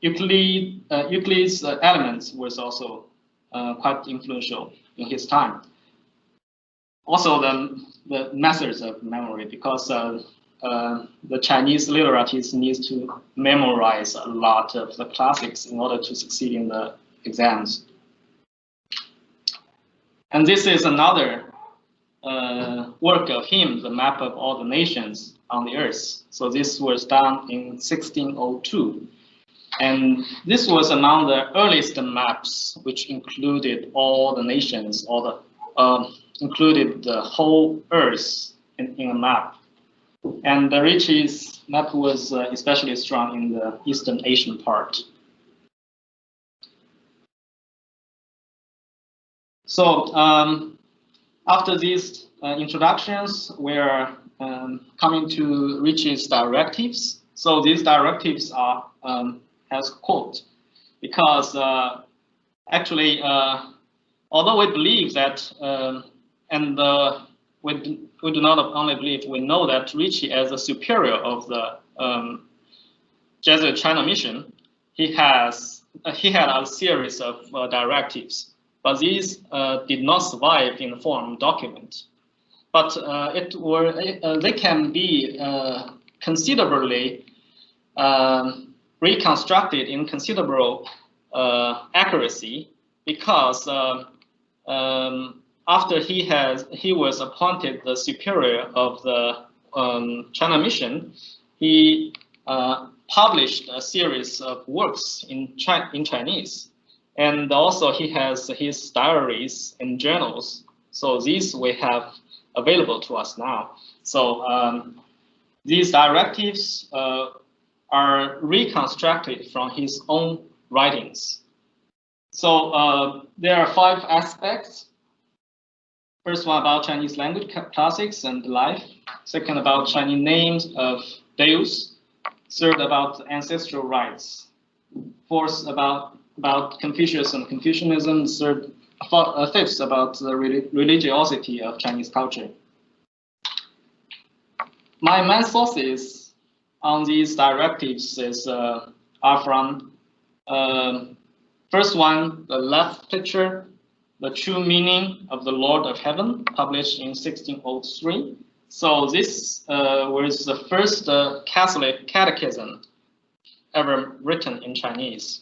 Euclid's Elements was also quite influential in his time. Also the methods of memory, because the Chinese literates need to memorize a lot of the classics in order to succeed in the exams. And this is another work of him, the map of all the nations on the earth. So this was done in 1602. And this was among the earliest maps, which included all the nations, included the whole earth in a map. And Ricci's map was especially strong in the Eastern Asian part. So after these introductions, we're coming to Ricci's directives. So these directives are as quote, because actually, although we believe that, we do not only believe, we know that Ricci, as a superior of the Jesuit China Mission, he had a series of directives, but these did not survive in the form document. But they can be considerably reconstructed in considerable accuracy, because after he was appointed the superior of the China Mission, he published a series of works in Chinese, and also he has his diaries and journals. So these we have available to us now. So these directives are reconstructed from his own writings. So there are 5 aspects. First one about Chinese language classics and life. Second about Chinese names of deus. Third about ancestral rights. Fourth about about Confucianism, fifth about the religiosity of Chinese culture. My main sources on these directives are from first one, the left picture, The True Meaning of the Lord of Heaven, published in 1603. So this was the first Catholic catechism ever written in Chinese.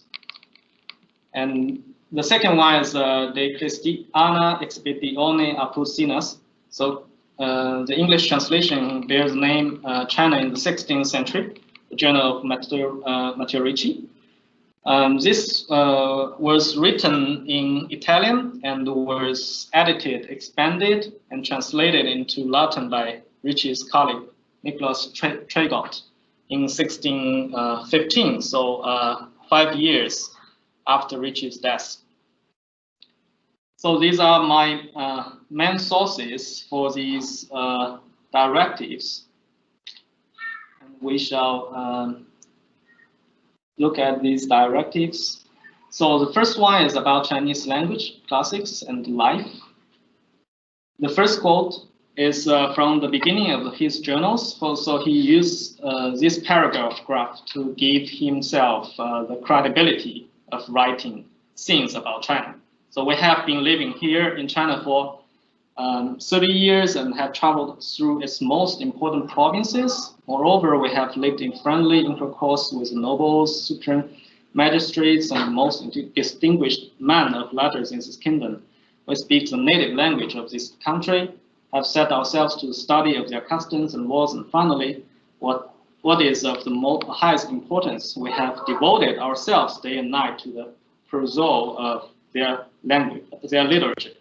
And the second one is De Christiana Expeditiones Apollinas. So the English translation bears the name China in the 16th century, the journal of Matteo Ricci. This was written in Italian and was edited, expanded, and translated into Latin by Ricci's colleague Nicholas Tragot in 1615, so 5 years after Ricci's death. So these are my main sources for these directives. And we shall look at these directives. So the first one is about Chinese language, classics, and life. The first quote is from the beginning of his journals. So he used this paragraph to give himself the credibility of writing things about China. So we have been living here in China for 30 years and have traveled through its most important provinces. Moreover, we have lived in friendly intercourse with nobles, supreme magistrates, and most distinguished men of letters in this kingdom. We speak the native language of this country, have set ourselves to the study of their customs and laws, and finally, what is of the highest importance, we have devoted ourselves day and night to the perusal of their language, their literature.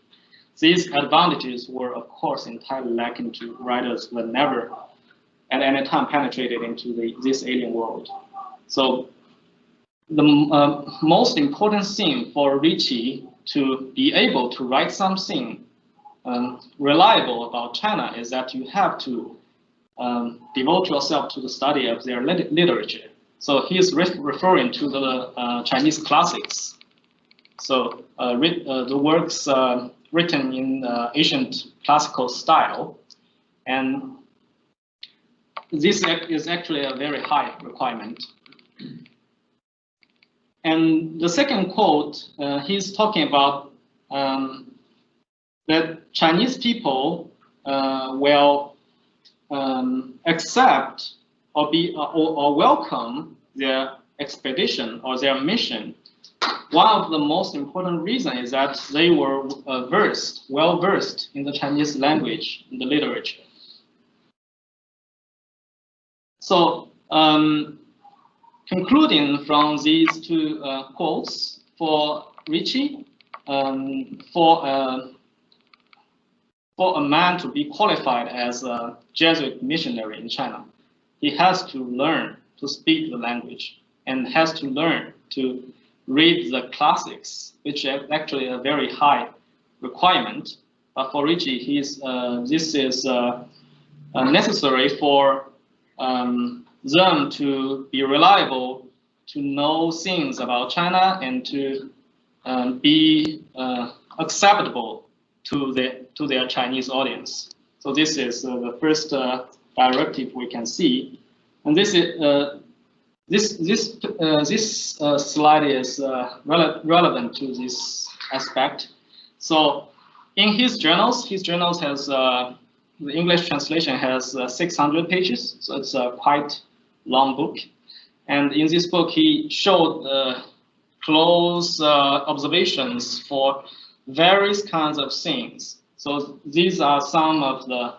These advantages were, of course, entirely lacking to writers who had never at any time penetrated into this alien world. So the most important thing for Ricci to be able to write something reliable about China is that you have to devote yourself to the study of their literature. So he is referring to the Chinese classics. So the works written in ancient classical style, and this is actually a very high requirement. And the second quote, he's talking about that Chinese people will accept or welcome their expedition or their mission. One of the most important reasons is that they were well versed in the Chinese language and the literature. So, concluding from these two quotes, for Ricci, for a man to be qualified as a Jesuit missionary in China, he has to learn to speak the language and has to learn to read the classics, which is actually a very high requirement. But for Ricci, this is necessary for them to be reliable, to know things about China, and to be acceptable to their Chinese audience. So this is the first directive we can see, and this is this slide is relevant to this aspect. So in his journals has the English translation has 600 pages, so it's a quite long book. And in this book, he showed close observations for various kinds of things. So these are some of the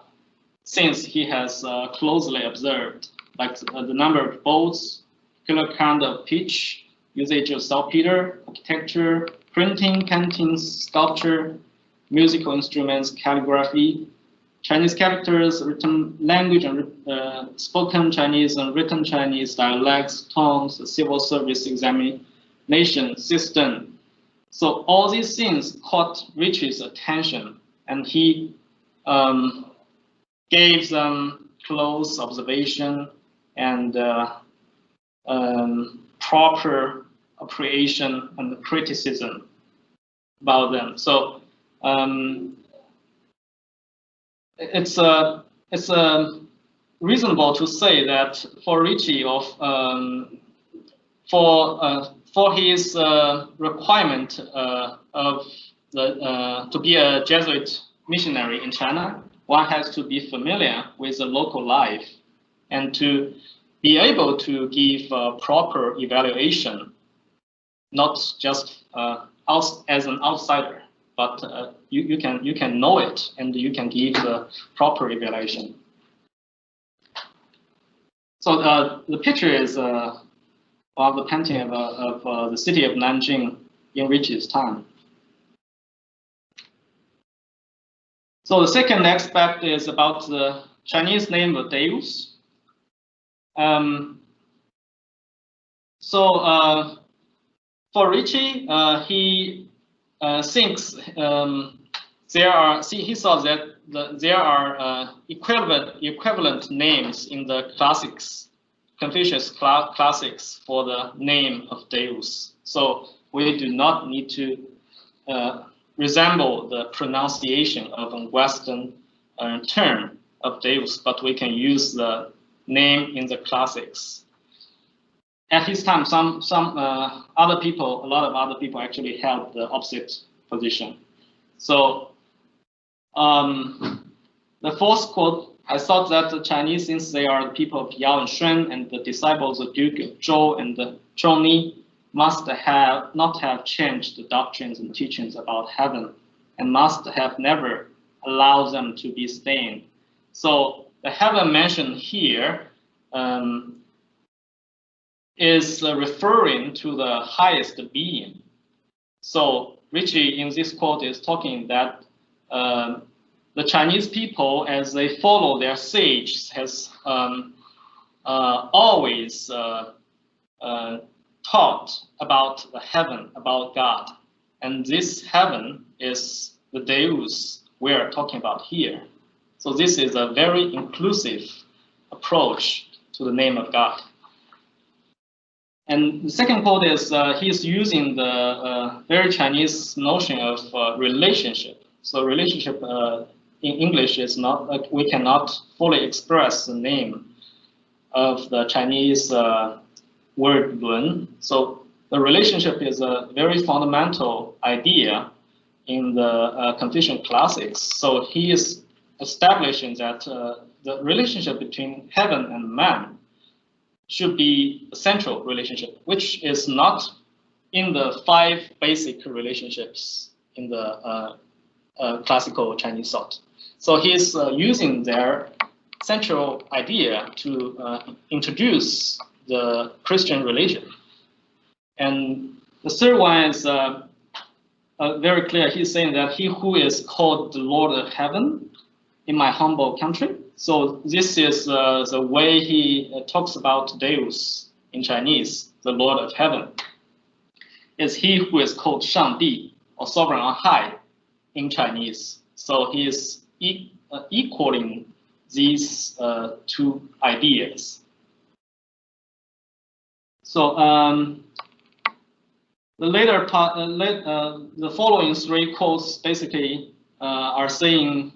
things he has closely observed, like the number of boats, particular kind of pitch, usage of saltpeter, architecture, printing, paintings, sculpture, musical instruments, calligraphy, Chinese characters, written language, and spoken Chinese and written Chinese, dialects, tones, the civil service examination system. So all these things caught Ricci's attention, and he gave them close observation and proper appreciation and criticism about them. So it's reasonable to say that for Ricci for his requirement of to be a Jesuit missionary in China, one has to be familiar with the local life and to be able to give proper evaluation, not just as an outsider, but you can know it and you can give the proper evaluation. So the picture is of the painting of the city of Nanjing in Ricci's time. So the second aspect is about the Chinese name of Deus. For Ricci, he thinks he saw that there are equivalent names in the classics, Confucius classics, for the name of Deus. So we do not need to resemble the pronunciation of a Western term of Deus, but we can use the name in the classics. At his time, a lot of other people actually held the opposite position. So the fourth quote, I thought that the Chinese, since they are the people of Yao and Shun and the disciples of Duke of Zhou and the Zhongli, must not have changed the doctrines and teachings about heaven and must have never allowed them to be stained. So the heaven mentioned here is referring to the highest being. So Ricci in this quote is talking that the Chinese people, as they follow their sages, has always taught about the heaven, about God. And this heaven is the Deus we are talking about here. So this is a very inclusive approach to the name of God. And the second quote is he's using the very Chinese notion of relationship. So relationship in English is not, we cannot fully express the name of the Chinese word Lun. So the relationship is a very fundamental idea in the Confucian classics. So he is establishing that the relationship between heaven and man should be a central relationship, which is not in the 5 basic relationships in the classical Chinese thought. So he's using their central idea to introduce the Christian religion. And the third one is very clear. He's saying that he who is called the Lord of Heaven in my humble country. So this is the way he talks about Deus in Chinese, the Lord of Heaven. Is he who is called Shangdi, or Sovereign on High, in Chinese. So he is equaling these 2 ideas. So the later part, the following 3 quotes basically are saying,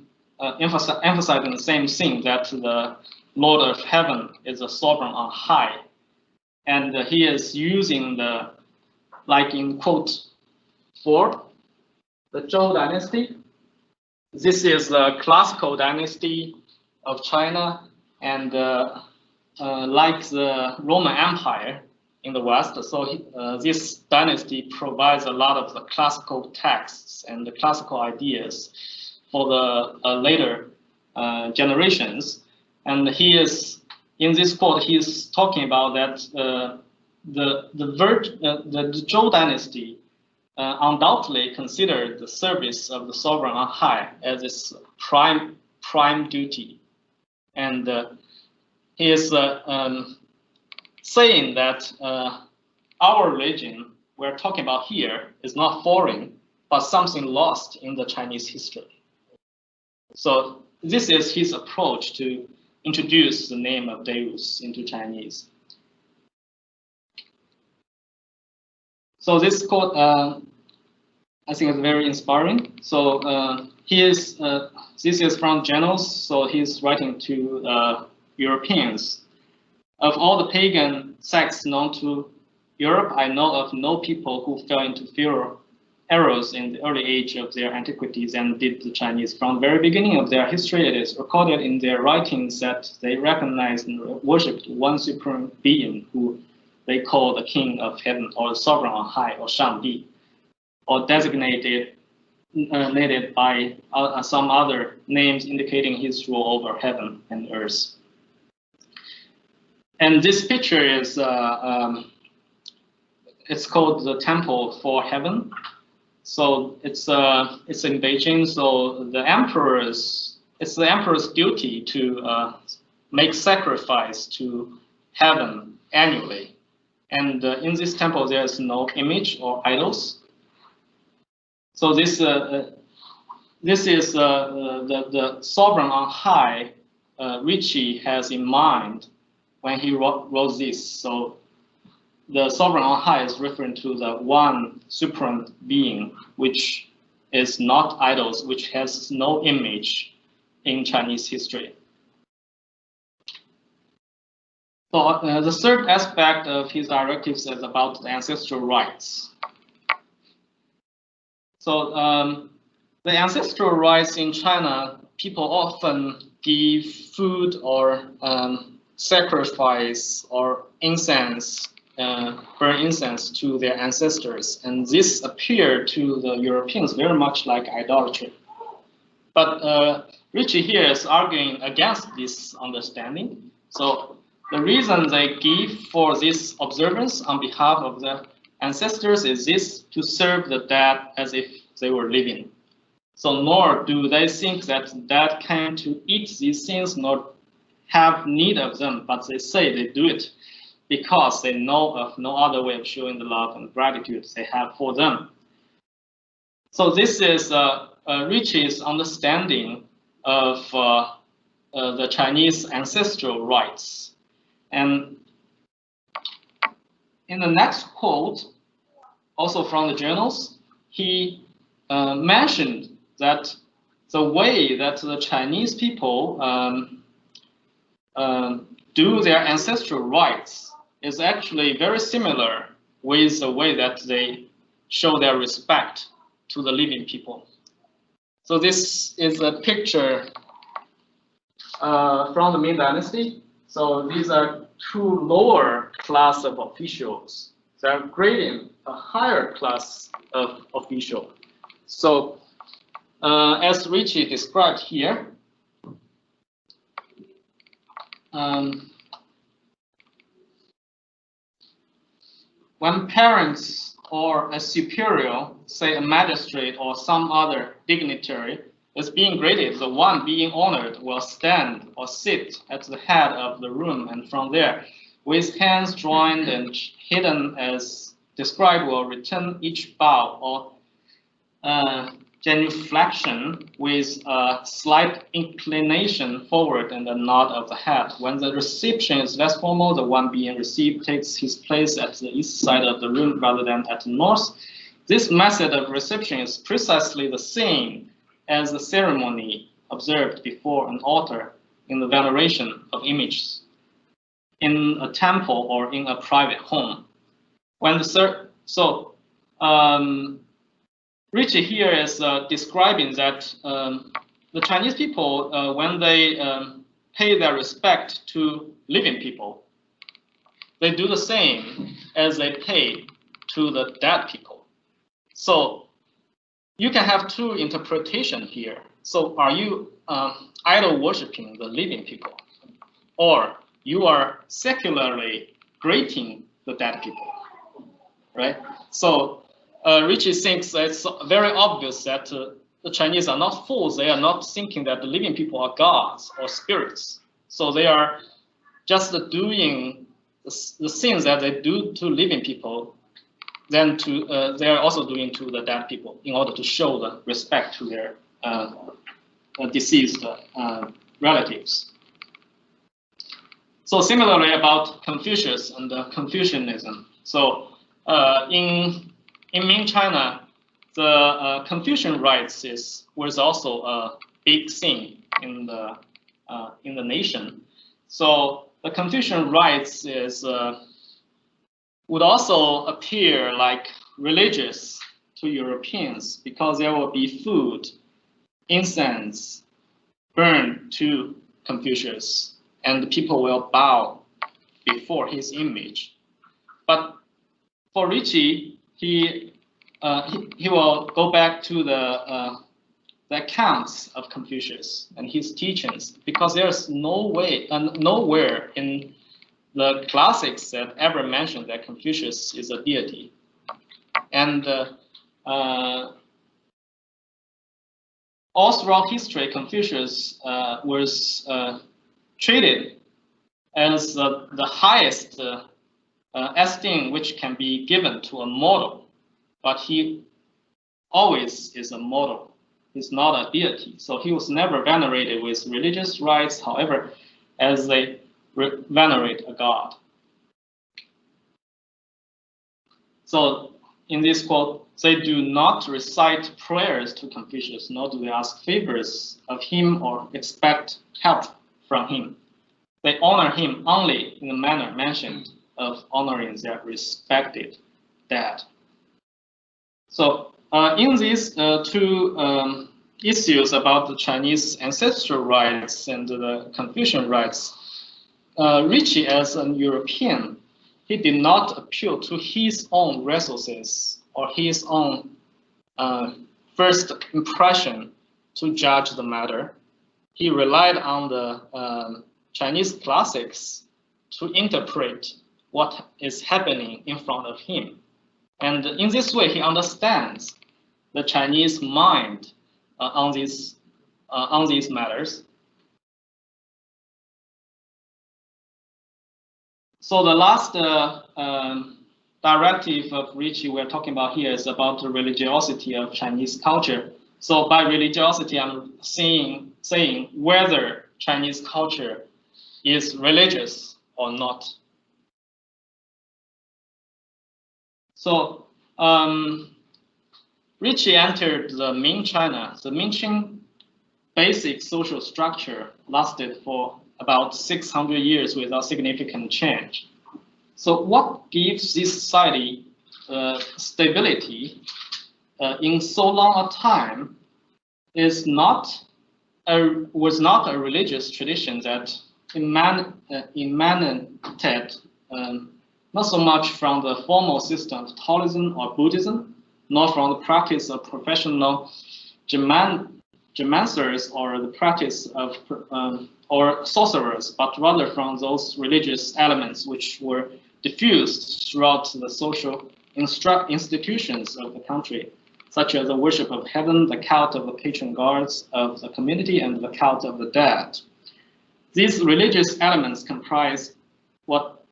emphasizing the same thing, that the Lord of Heaven is a sovereign on high. And he is using the, like in quote 4, the Zhou dynasty. This is the classical dynasty of China, and like the Roman Empire in the West. So this dynasty provides a lot of the classical texts and the classical ideas for the later generations. And he is, in this quote, he is talking about that the Zhou dynasty undoubtedly considered the service of the sovereign on high as its prime duty. And he is saying that our religion we're talking about here is not foreign, but something lost in the Chinese history. So this is his approach to introduce the name of Deus into Chinese. So this quote, I think is very inspiring. So this is from Journals. So he's writing to Europeans. Of all the pagan sects known to Europe, I know of no people who fell into fear errors in the early age of their antiquities and did the Chinese. From the very beginning of their history, it is recorded in their writings that they recognized and worshipped one supreme being who they call the King of Heaven or the Sovereign on High or Shangdi, or designated by some other names indicating his rule over heaven and earth. And this picture is it's called the Temple for Heaven. So it's in Beijing. So it's the emperor's duty to make sacrifice to heaven annually. And in this temple, there is no image or idols. So this is the sovereign on high Ricci has in mind when he wrote this. So the sovereign on high is referring to the one supreme being, which is not idols, which has no image in Chinese history. So the third aspect of his directives is about the ancestral rights. So the ancestral rights in China, people often give food or sacrifice or incense, burn incense to their ancestors, and this appeared to the Europeans very much like idolatry. But Ricci here is arguing against this understanding. So the reason they give for this observance on behalf of the ancestors is this: to serve the dead as if they were living. So nor do they think that the dead came to eat these things nor have need of them, but they say they do it because they know of no other way of showing the love and gratitude they have for them. So this is Ricci's understanding of the Chinese ancestral rights. And in the next quote, also from the journals, he mentioned that the way that the Chinese people do their ancestral rites is actually very similar with the way that they show their respect to the living people. So this is a picture from the Ming Dynasty. So these are two lower class of officials. They're grading a higher class of official. So as Ricci described here, when parents or a superior, say a magistrate or some other dignitary, is being graded, the one being honored will stand or sit at the head of the room, and from there, with hands joined and hidden as described, will return each bow or genuflection with a slight inclination forward and a nod of the head. When the reception is less formal, the one being received takes his place at the east side of the room rather than at the north. This method of reception is precisely the same as the ceremony observed before an altar in the veneration of images in a temple or in a private home. When Ricci here is describing that the Chinese people, when they pay their respect to living people, they do the same as they pay to the dead people. So you can have two interpretations here. So are you idol worshiping the living people, or you are secularly greeting the dead people, right? So Ricci thinks it's very obvious that the Chinese are not fools. They are not thinking that the living people are gods or spirits. So they are just doing the things that they do to living people, then they are also doing to the dead people in order to show the respect to their deceased relatives. So similarly about Confucius and Confucianism. So in Ming China, the Confucian rights was also a big thing in the nation. So the Confucian rights would also appear like religious to Europeans because there will be food, incense burned to Confucius, and people will bow before his image. But for Ricci, he will go back to the accounts of Confucius and his teachings, because there's no way and nowhere in the classics that ever mentioned that Confucius is a deity. And all throughout history, Confucius was treated as the highest esteem which can be given to a mortal, but he always is a mortal. He's not a deity, so he was never venerated with religious rites, however, as they venerate a god. So in this quote, they do not recite prayers to Confucius, nor do they ask favors of him or expect help from him. They honor him only in the manner mentioned of honoring their respected dead. So in these two issues about the Chinese ancestral rights and the Confucian rights, Ricci, as a European, he did not appeal to his own resources or his own first impression to judge the matter. He relied on the Chinese classics to interpret what is happening in front of him. And in this way, he understands the Chinese mind on these matters. So the last directive of Ricci we're talking about here is about the religiosity of Chinese culture. So by religiosity, I'm saying whether Chinese culture is religious or not. So Ricci entered the Ming China. The Ming Qing basic social structure lasted for about 600 years without significant change. So what gives this society stability in so long a time was not a religious tradition that emanated not so much from the formal system of Taoism or Buddhism, nor from the practice of professional Gemancers or the practice of or sorcerers, but rather from those religious elements which were diffused throughout the social institutions of the country, such as the worship of heaven, the cult of the patron gods of the community, and the cult of the dead. These religious elements comprise what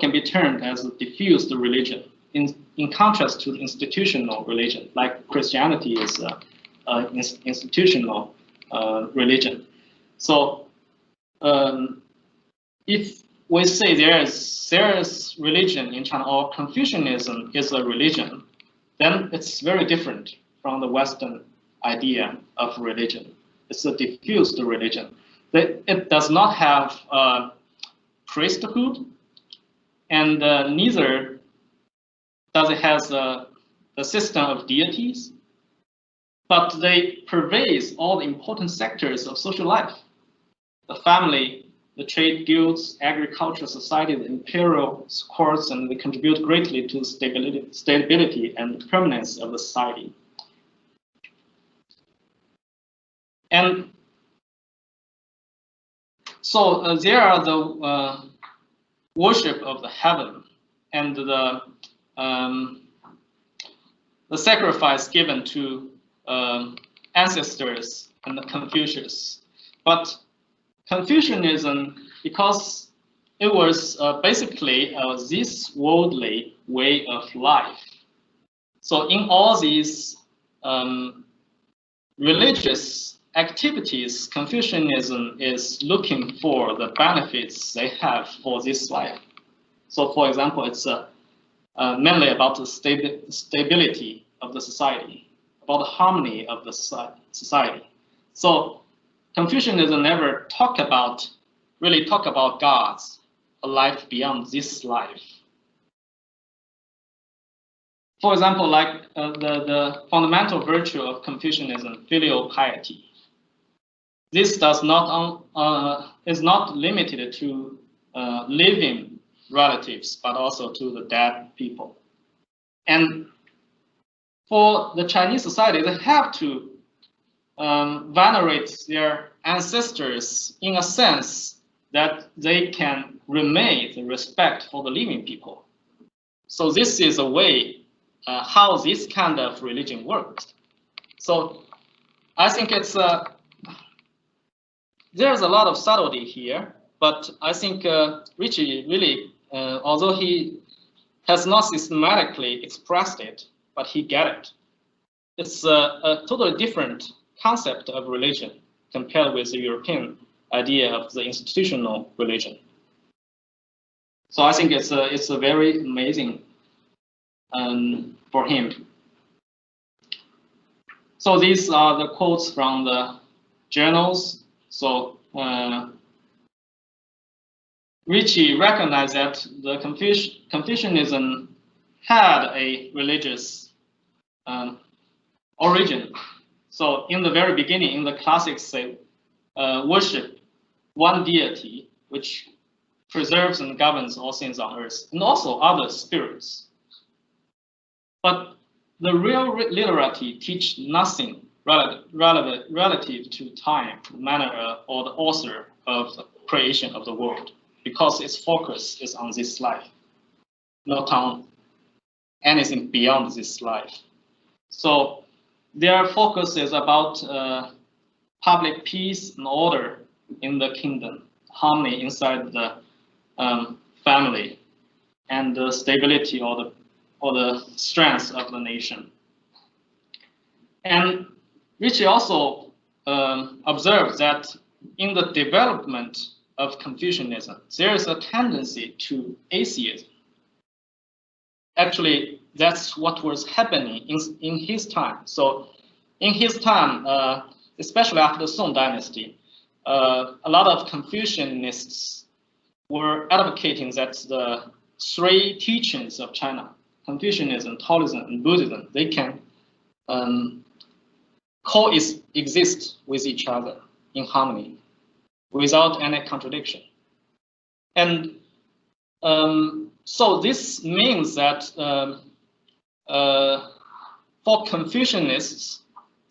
can be termed as a diffused religion, in contrast to the institutional religion, like Christianity is an institutional religion. So if we say there is religion in China, or Confucianism is a religion, then it's very different from the Western idea of religion. It's a diffused religion. It does not have priesthood, and neither does it have the system of deities, but they pervade all the important sectors of social life: the family, the trade guilds, agricultural society, the imperial courts, and they contribute greatly to stability and permanence of the society. And so there are the worship of the heaven and the sacrifice given to ancestors and the Confucius. But Confucianism, because it was basically this worldly way of life. So in all these religious activities, Confucianism is looking for the benefits they have for this life. So for example, it's mainly about the stability of the society, about the harmony of the society. So Confucianism never really talk about gods, a life beyond this life. For example, like the fundamental virtue of Confucianism, filial piety. This is not limited to living relatives, but also to the dead people. And for the Chinese society, they have to venerate their ancestors in a sense that they can remain the respect for the living people. So this is a way how this kind of religion works. So I think it's there's a lot of subtlety here, but I think Ricci really, although he has not systematically expressed it, but he get it. It's a totally different concept of religion compared with the European idea of the institutional religion. So I think it's a very amazing for him. So these are the quotes from the journals. So Ricci recognized that the Confucianism had a religious origin. So in the very beginning, in the classics, they worship one deity which preserves and governs all things on earth, and also other spirits. But the real literati teach nothing relative to time, manner, or the author of the creation of the world, because its focus is on this life, not on anything beyond this life. So their focus is about public peace and order in the kingdom, harmony inside the family, and the stability or the strength of the nation. And Ricci also observed that in the development of Confucianism, there is a tendency to atheism. Actually, that's what was happening in his time. So in his time, especially after the Song Dynasty, a lot of Confucianists were advocating that the three teachings of China, Confucianism, Taoism, and Buddhism, they can coexist with each other in harmony without any contradiction. And so this means that for Confucianists,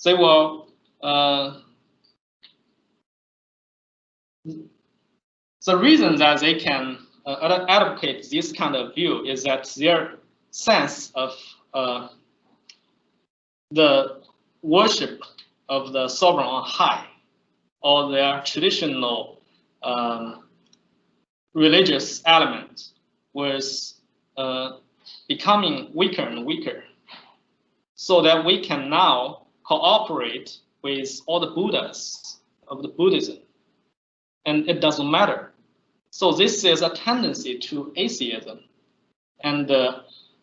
they will the reason that they can advocate this kind of view is that their sense of the worship of the sovereign on high, or their traditional religious element, was becoming weaker and weaker, so that we can now cooperate with all the Buddhas of the Buddhism, and it doesn't matter. So this is a tendency to atheism and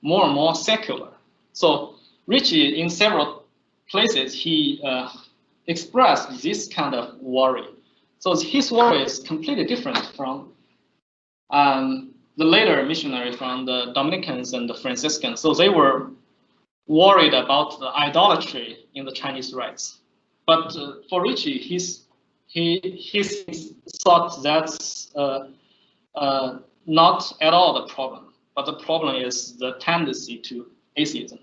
more and more secular. So Ricci, in several places, he expressed this kind of worry. So his worry is completely different from the later missionary from the Dominicans and the Franciscans. So they were worried about the idolatry in the Chinese rites. But for Ricci, he thought that's not at all the problem, but the problem is the tendency to atheism.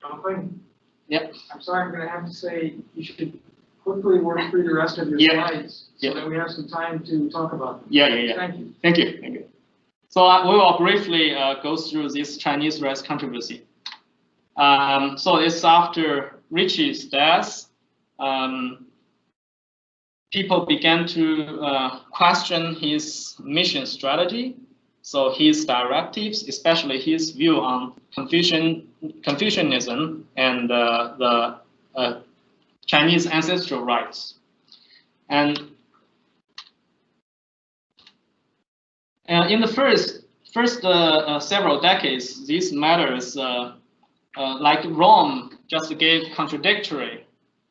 Jonathan? Yep. I'm sorry, I'm going to have to say you should quickly work through the rest of your slides so that we have some time to talk about them. Thank you. Thank you. So we will briefly go through this Chinese rice controversy. So it's after Ricci's death, people began to question his mission strategy. So his directives, especially his view on Confucianism and the Chinese ancestral rights. And In the first several decades, these matters, like Rome, just gave contradictory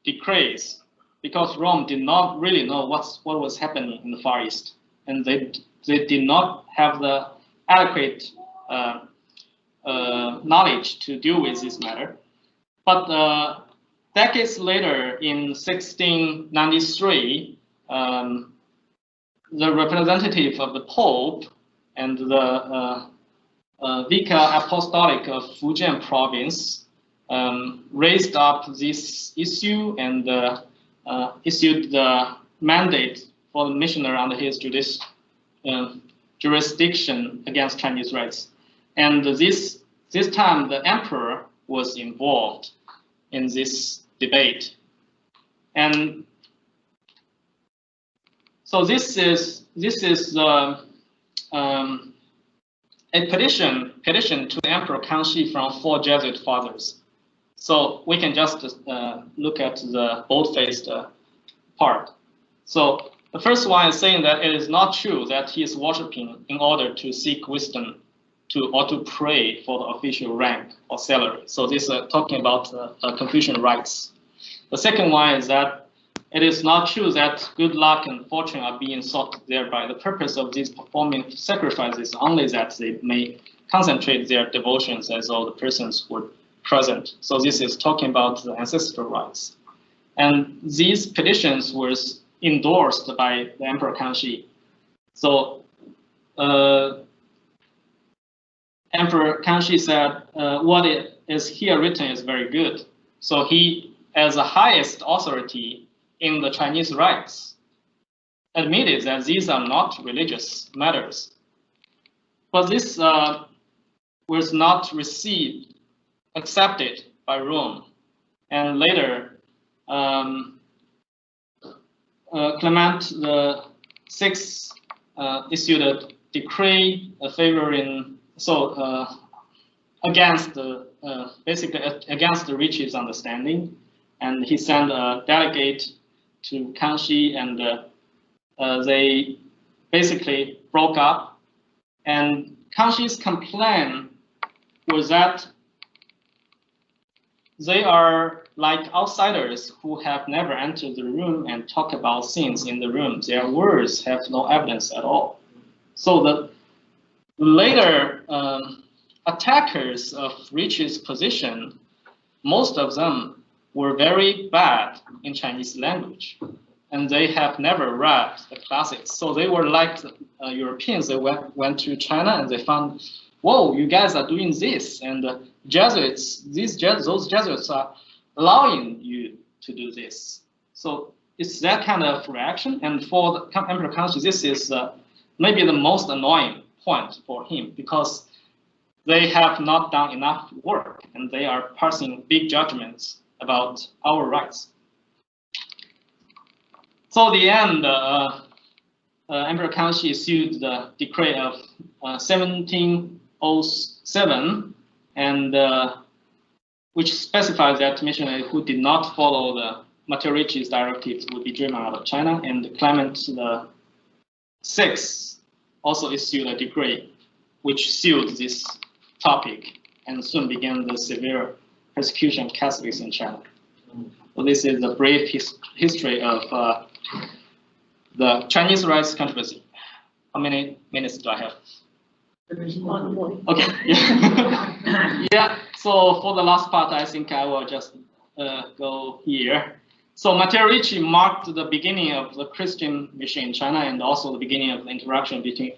decrees because Rome did not really know what was happening in the Far East, and they did not have the adequate knowledge to deal with this matter. But decades later, in 1693, the representative of the Pope and the Vicar Apostolic of Fujian province raised up this issue and issued the mandate for the missionary under his jurisdiction against Chinese rights. And this time, the emperor was involved in this debate. And so this is a petition to Emperor Kangxi from 4 Jesuit fathers. So we can just look at the bold-faced part. So the first one is saying that it is not true that he is worshiping in order to seek wisdom or to pray for the official rank or salary. So this is talking about Confucian rights. The second one is that it is not true that good luck and fortune are being sought thereby. The purpose of these performing sacrifices is only that they may concentrate their devotions as though the persons were present. So this is talking about the ancestral rights. And these petitions were endorsed by the Emperor Kangxi. So Emperor Kangxi said, what is here written is very good. So he, as the highest authority in the Chinese rights, admitted that these are not religious matters. But this was not accepted by Rome. And later, Clement VI issued a decree favoring, basically against the Ricci's understanding, and he sent a delegate to Kangxi, and they basically broke up. And Kangxi's complaint was that they are like outsiders who have never entered the room and talk about things in the room. Their words have no evidence at all. So the later attackers of Ricci's position, most of them were very bad in Chinese language, and they have never read the classics. So they were like Europeans. They went to China and they found, whoa, you guys are doing this, and Jesuits, those Jesuits are allowing you to do this. So it's that kind of reaction. And for the Emperor Kangxi, this is maybe the most annoying point for him, because they have not done enough work and they are passing big judgments about our rights. So the end, Emperor Kangxi issued the decree of 1707, and which specifies that missionaries who did not follow the Matteo Ricci's directives would be driven out of China. And Clement VI also issued a decree which sealed this topic, and soon began the severe persecution of Catholics in China. So this is a brief history of the Chinese rights controversy. How many minutes do I have? Okay. Yeah. So for the last part, I think I will just go here. So Matteo Ricci marked the beginning of the Christian mission in China, and also the beginning of the interaction between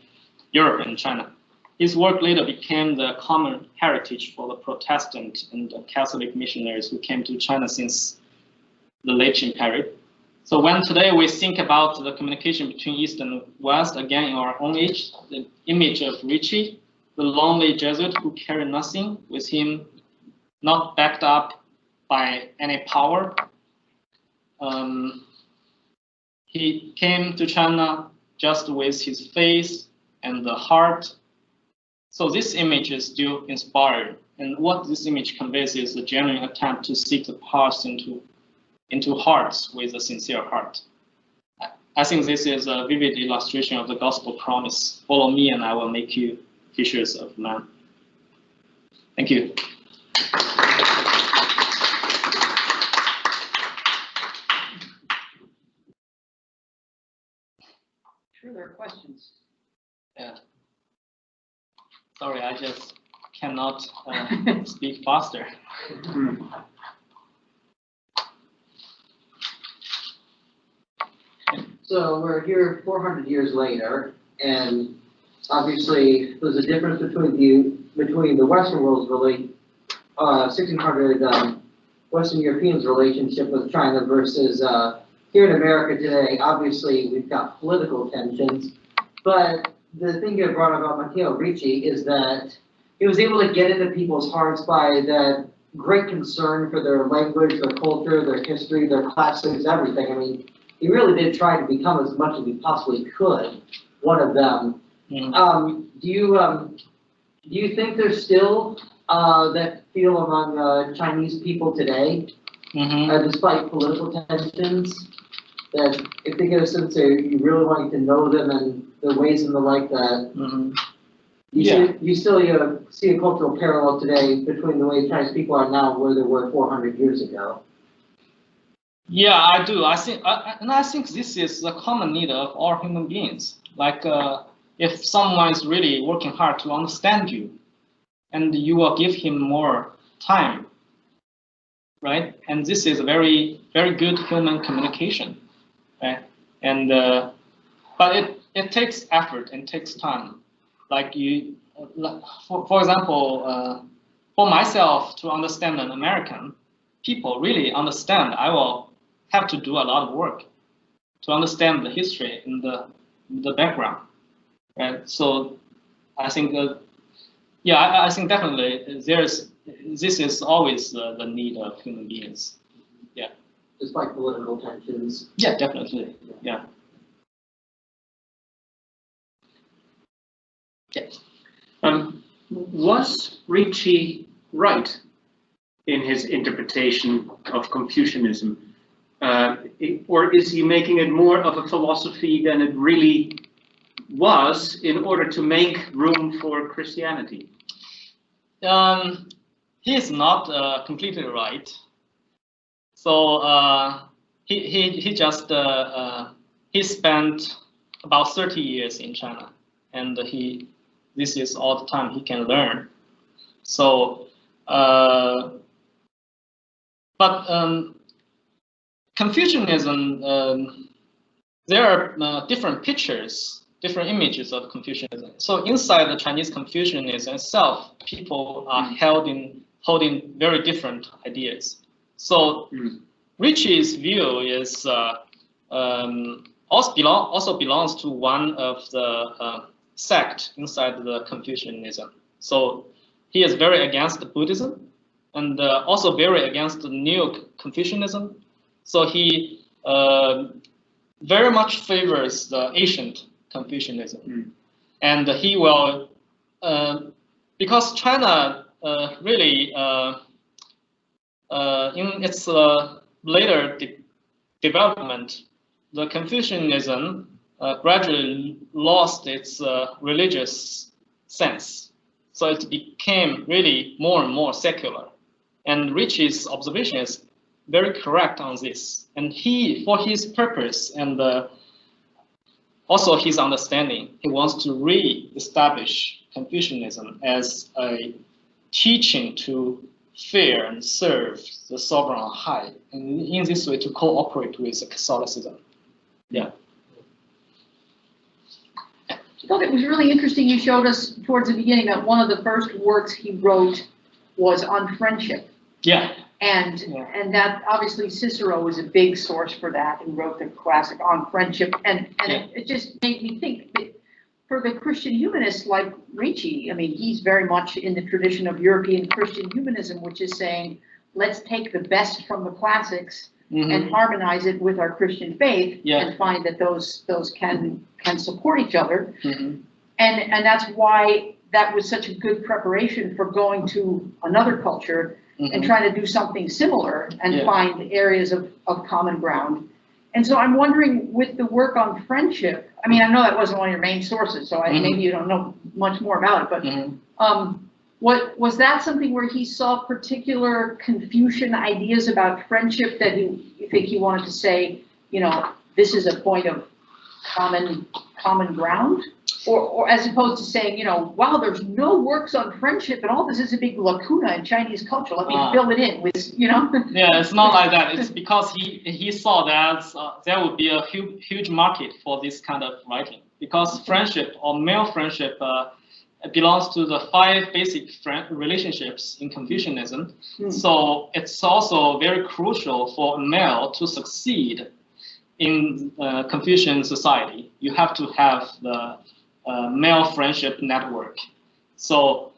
Europe and China. His work later became the common heritage for the Protestant and the Catholic missionaries who came to China since the late Qing period. So when today we think about the communication between East and West, again in our own age, the image of Ricci, the lonely Jesuit who carried nothing with him, not backed up by any power. He came to China just with his face and the heart. So this image is still inspired, and what this image conveys is a genuine attempt to seek the path into hearts with a sincere heart. I think this is a vivid illustration of the gospel promise. Follow me and I will make you fishers of men. Thank you. Sure, there are questions. Yeah. Sorry, I just cannot speak faster. So we're here 400 years later, and obviously there's a difference between the Western world's 1600 Western Europeans' relationship with China versus here in America today. Obviously, we've got political tensions, but the thing you brought up about Matteo Ricci is that he was able to get into people's hearts by that great concern for their language, their culture, their history, their classics, everything. I mean, he really did try to become as much as he possibly could one of them. Do you think there's still that feel among Chinese people today, despite political tensions, that if they get a sense that you really want to know them and their ways and the like that, you still see a cultural parallel today between the way Chinese people are now where they were 400 years ago? Yeah, I do. I think this is a common need of all human beings. Like, if someone is really working hard to understand you, and you will give him more time, right? And this is a very, very good human communication, right? And but it takes effort and takes time. Like for example, for myself to understand an American, people really understand. I will have to do a lot of work to understand the history and the background, right? So I think I think definitely this is always the need of human beings. Yeah. Despite political tensions. Yeah, definitely. Yeah. Yes. Was Ricci right in his interpretation of Confucianism? Or is he making it more of a philosophy than it really was in order to make room for Christianity? He is not completely right. So he just he spent about 30 years in China, and this is all the time he can learn. So, but Confucianism, there are different pictures, different images of Confucianism. So inside the Chinese Confucianism itself, people are holding very different ideas. So Ricci's view is also belongs to one of the sect inside the Confucianism. So he is very against Buddhism and also very against the Neo-Confucianism. So he very much favors the ancient Confucianism. And he will, because China really, in its later development, the Confucianism gradually lost its religious sense. So it became really more and more secular. And Ricci's observation is very correct on this. And he, for his purpose and also his understanding, he wants to re-establish Confucianism as a teaching to fear and serve the sovereign on high, and in this way to cooperate with Catholicism. Yeah. I thought it was really interesting you showed us towards the beginning that one of the first works he wrote was on friendship. Yeah. And that obviously Cicero was a big source for that and wrote the classic on friendship. And it just made me think that for the Christian humanists like Ricci, I mean, he's very much in the tradition of European Christian humanism, which is saying, let's take the best from the classics and harmonize it with our Christian faith and find that those can support each other. And that's why that was such a good preparation for going to another culture and trying to do something similar and find areas of common ground. And so I'm wondering, with the work on friendship, I mean, I know that wasn't one of your main sources, so maybe you don't know much more about it, but what was that something where he saw particular Confucian ideas about friendship that you think he wanted to say, you know, this is a point of common ground? Or as opposed to saying, you know, wow, there's no works on friendship and all this is a big lacuna in Chinese culture. Let me fill it in with, you know. Yeah, it's not like that. It's because he saw that there would be a huge market for this kind of writing. Because friendship or male friendship belongs to the 5 basic relationships in Confucianism. So it's also very crucial for a male to succeed in Confucian society. You have to have the male friendship network. So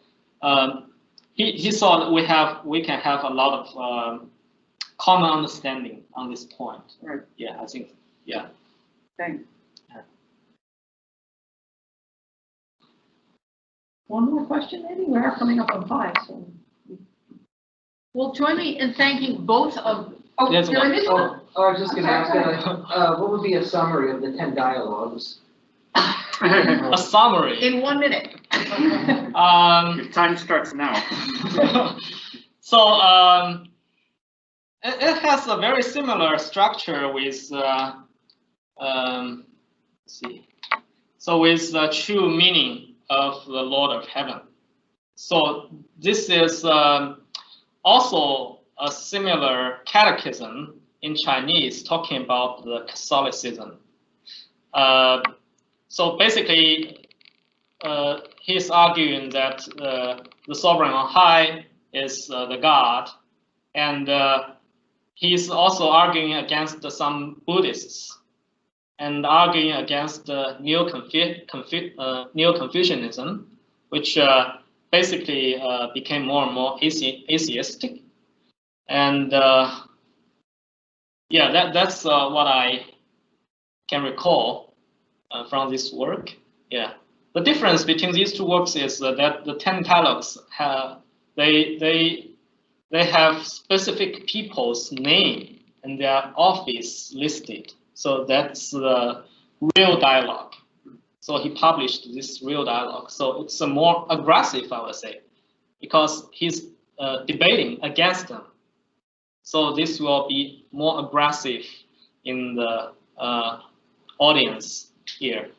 he saw that we can have a lot of common understanding on this point. Right. Yeah, I think, yeah. Thanks. One more question, maybe? We are coming up on 5, so. Well, join me in thanking both of, There's there one. is one. I was just gonna ask, what would be a summary of the 10 dialogues? A summary. In 1 minute. Your time starts now. So it has a very similar structure with let's see. So with the true meaning of the Lord of Heaven. So this is also a similar catechism in Chinese talking about the Catholicism. So basically, he's arguing that the sovereign on high is the God, and he's also arguing against some Buddhists and arguing against Neo-Confucianism, which basically became more and more atheistic. And yeah, that's what I can recall from this work. Yeah, the difference between these 2 works is that the 10 dialogues have they have specific people's name and their office listed. So that's the real dialogue. So he published this real dialogue. So it's a more aggressive, I would say, because he's debating against them. So this will be more aggressive in the audience here.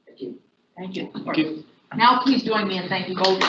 Thank you. Thank you. Thank you. Now please join me in thanking both.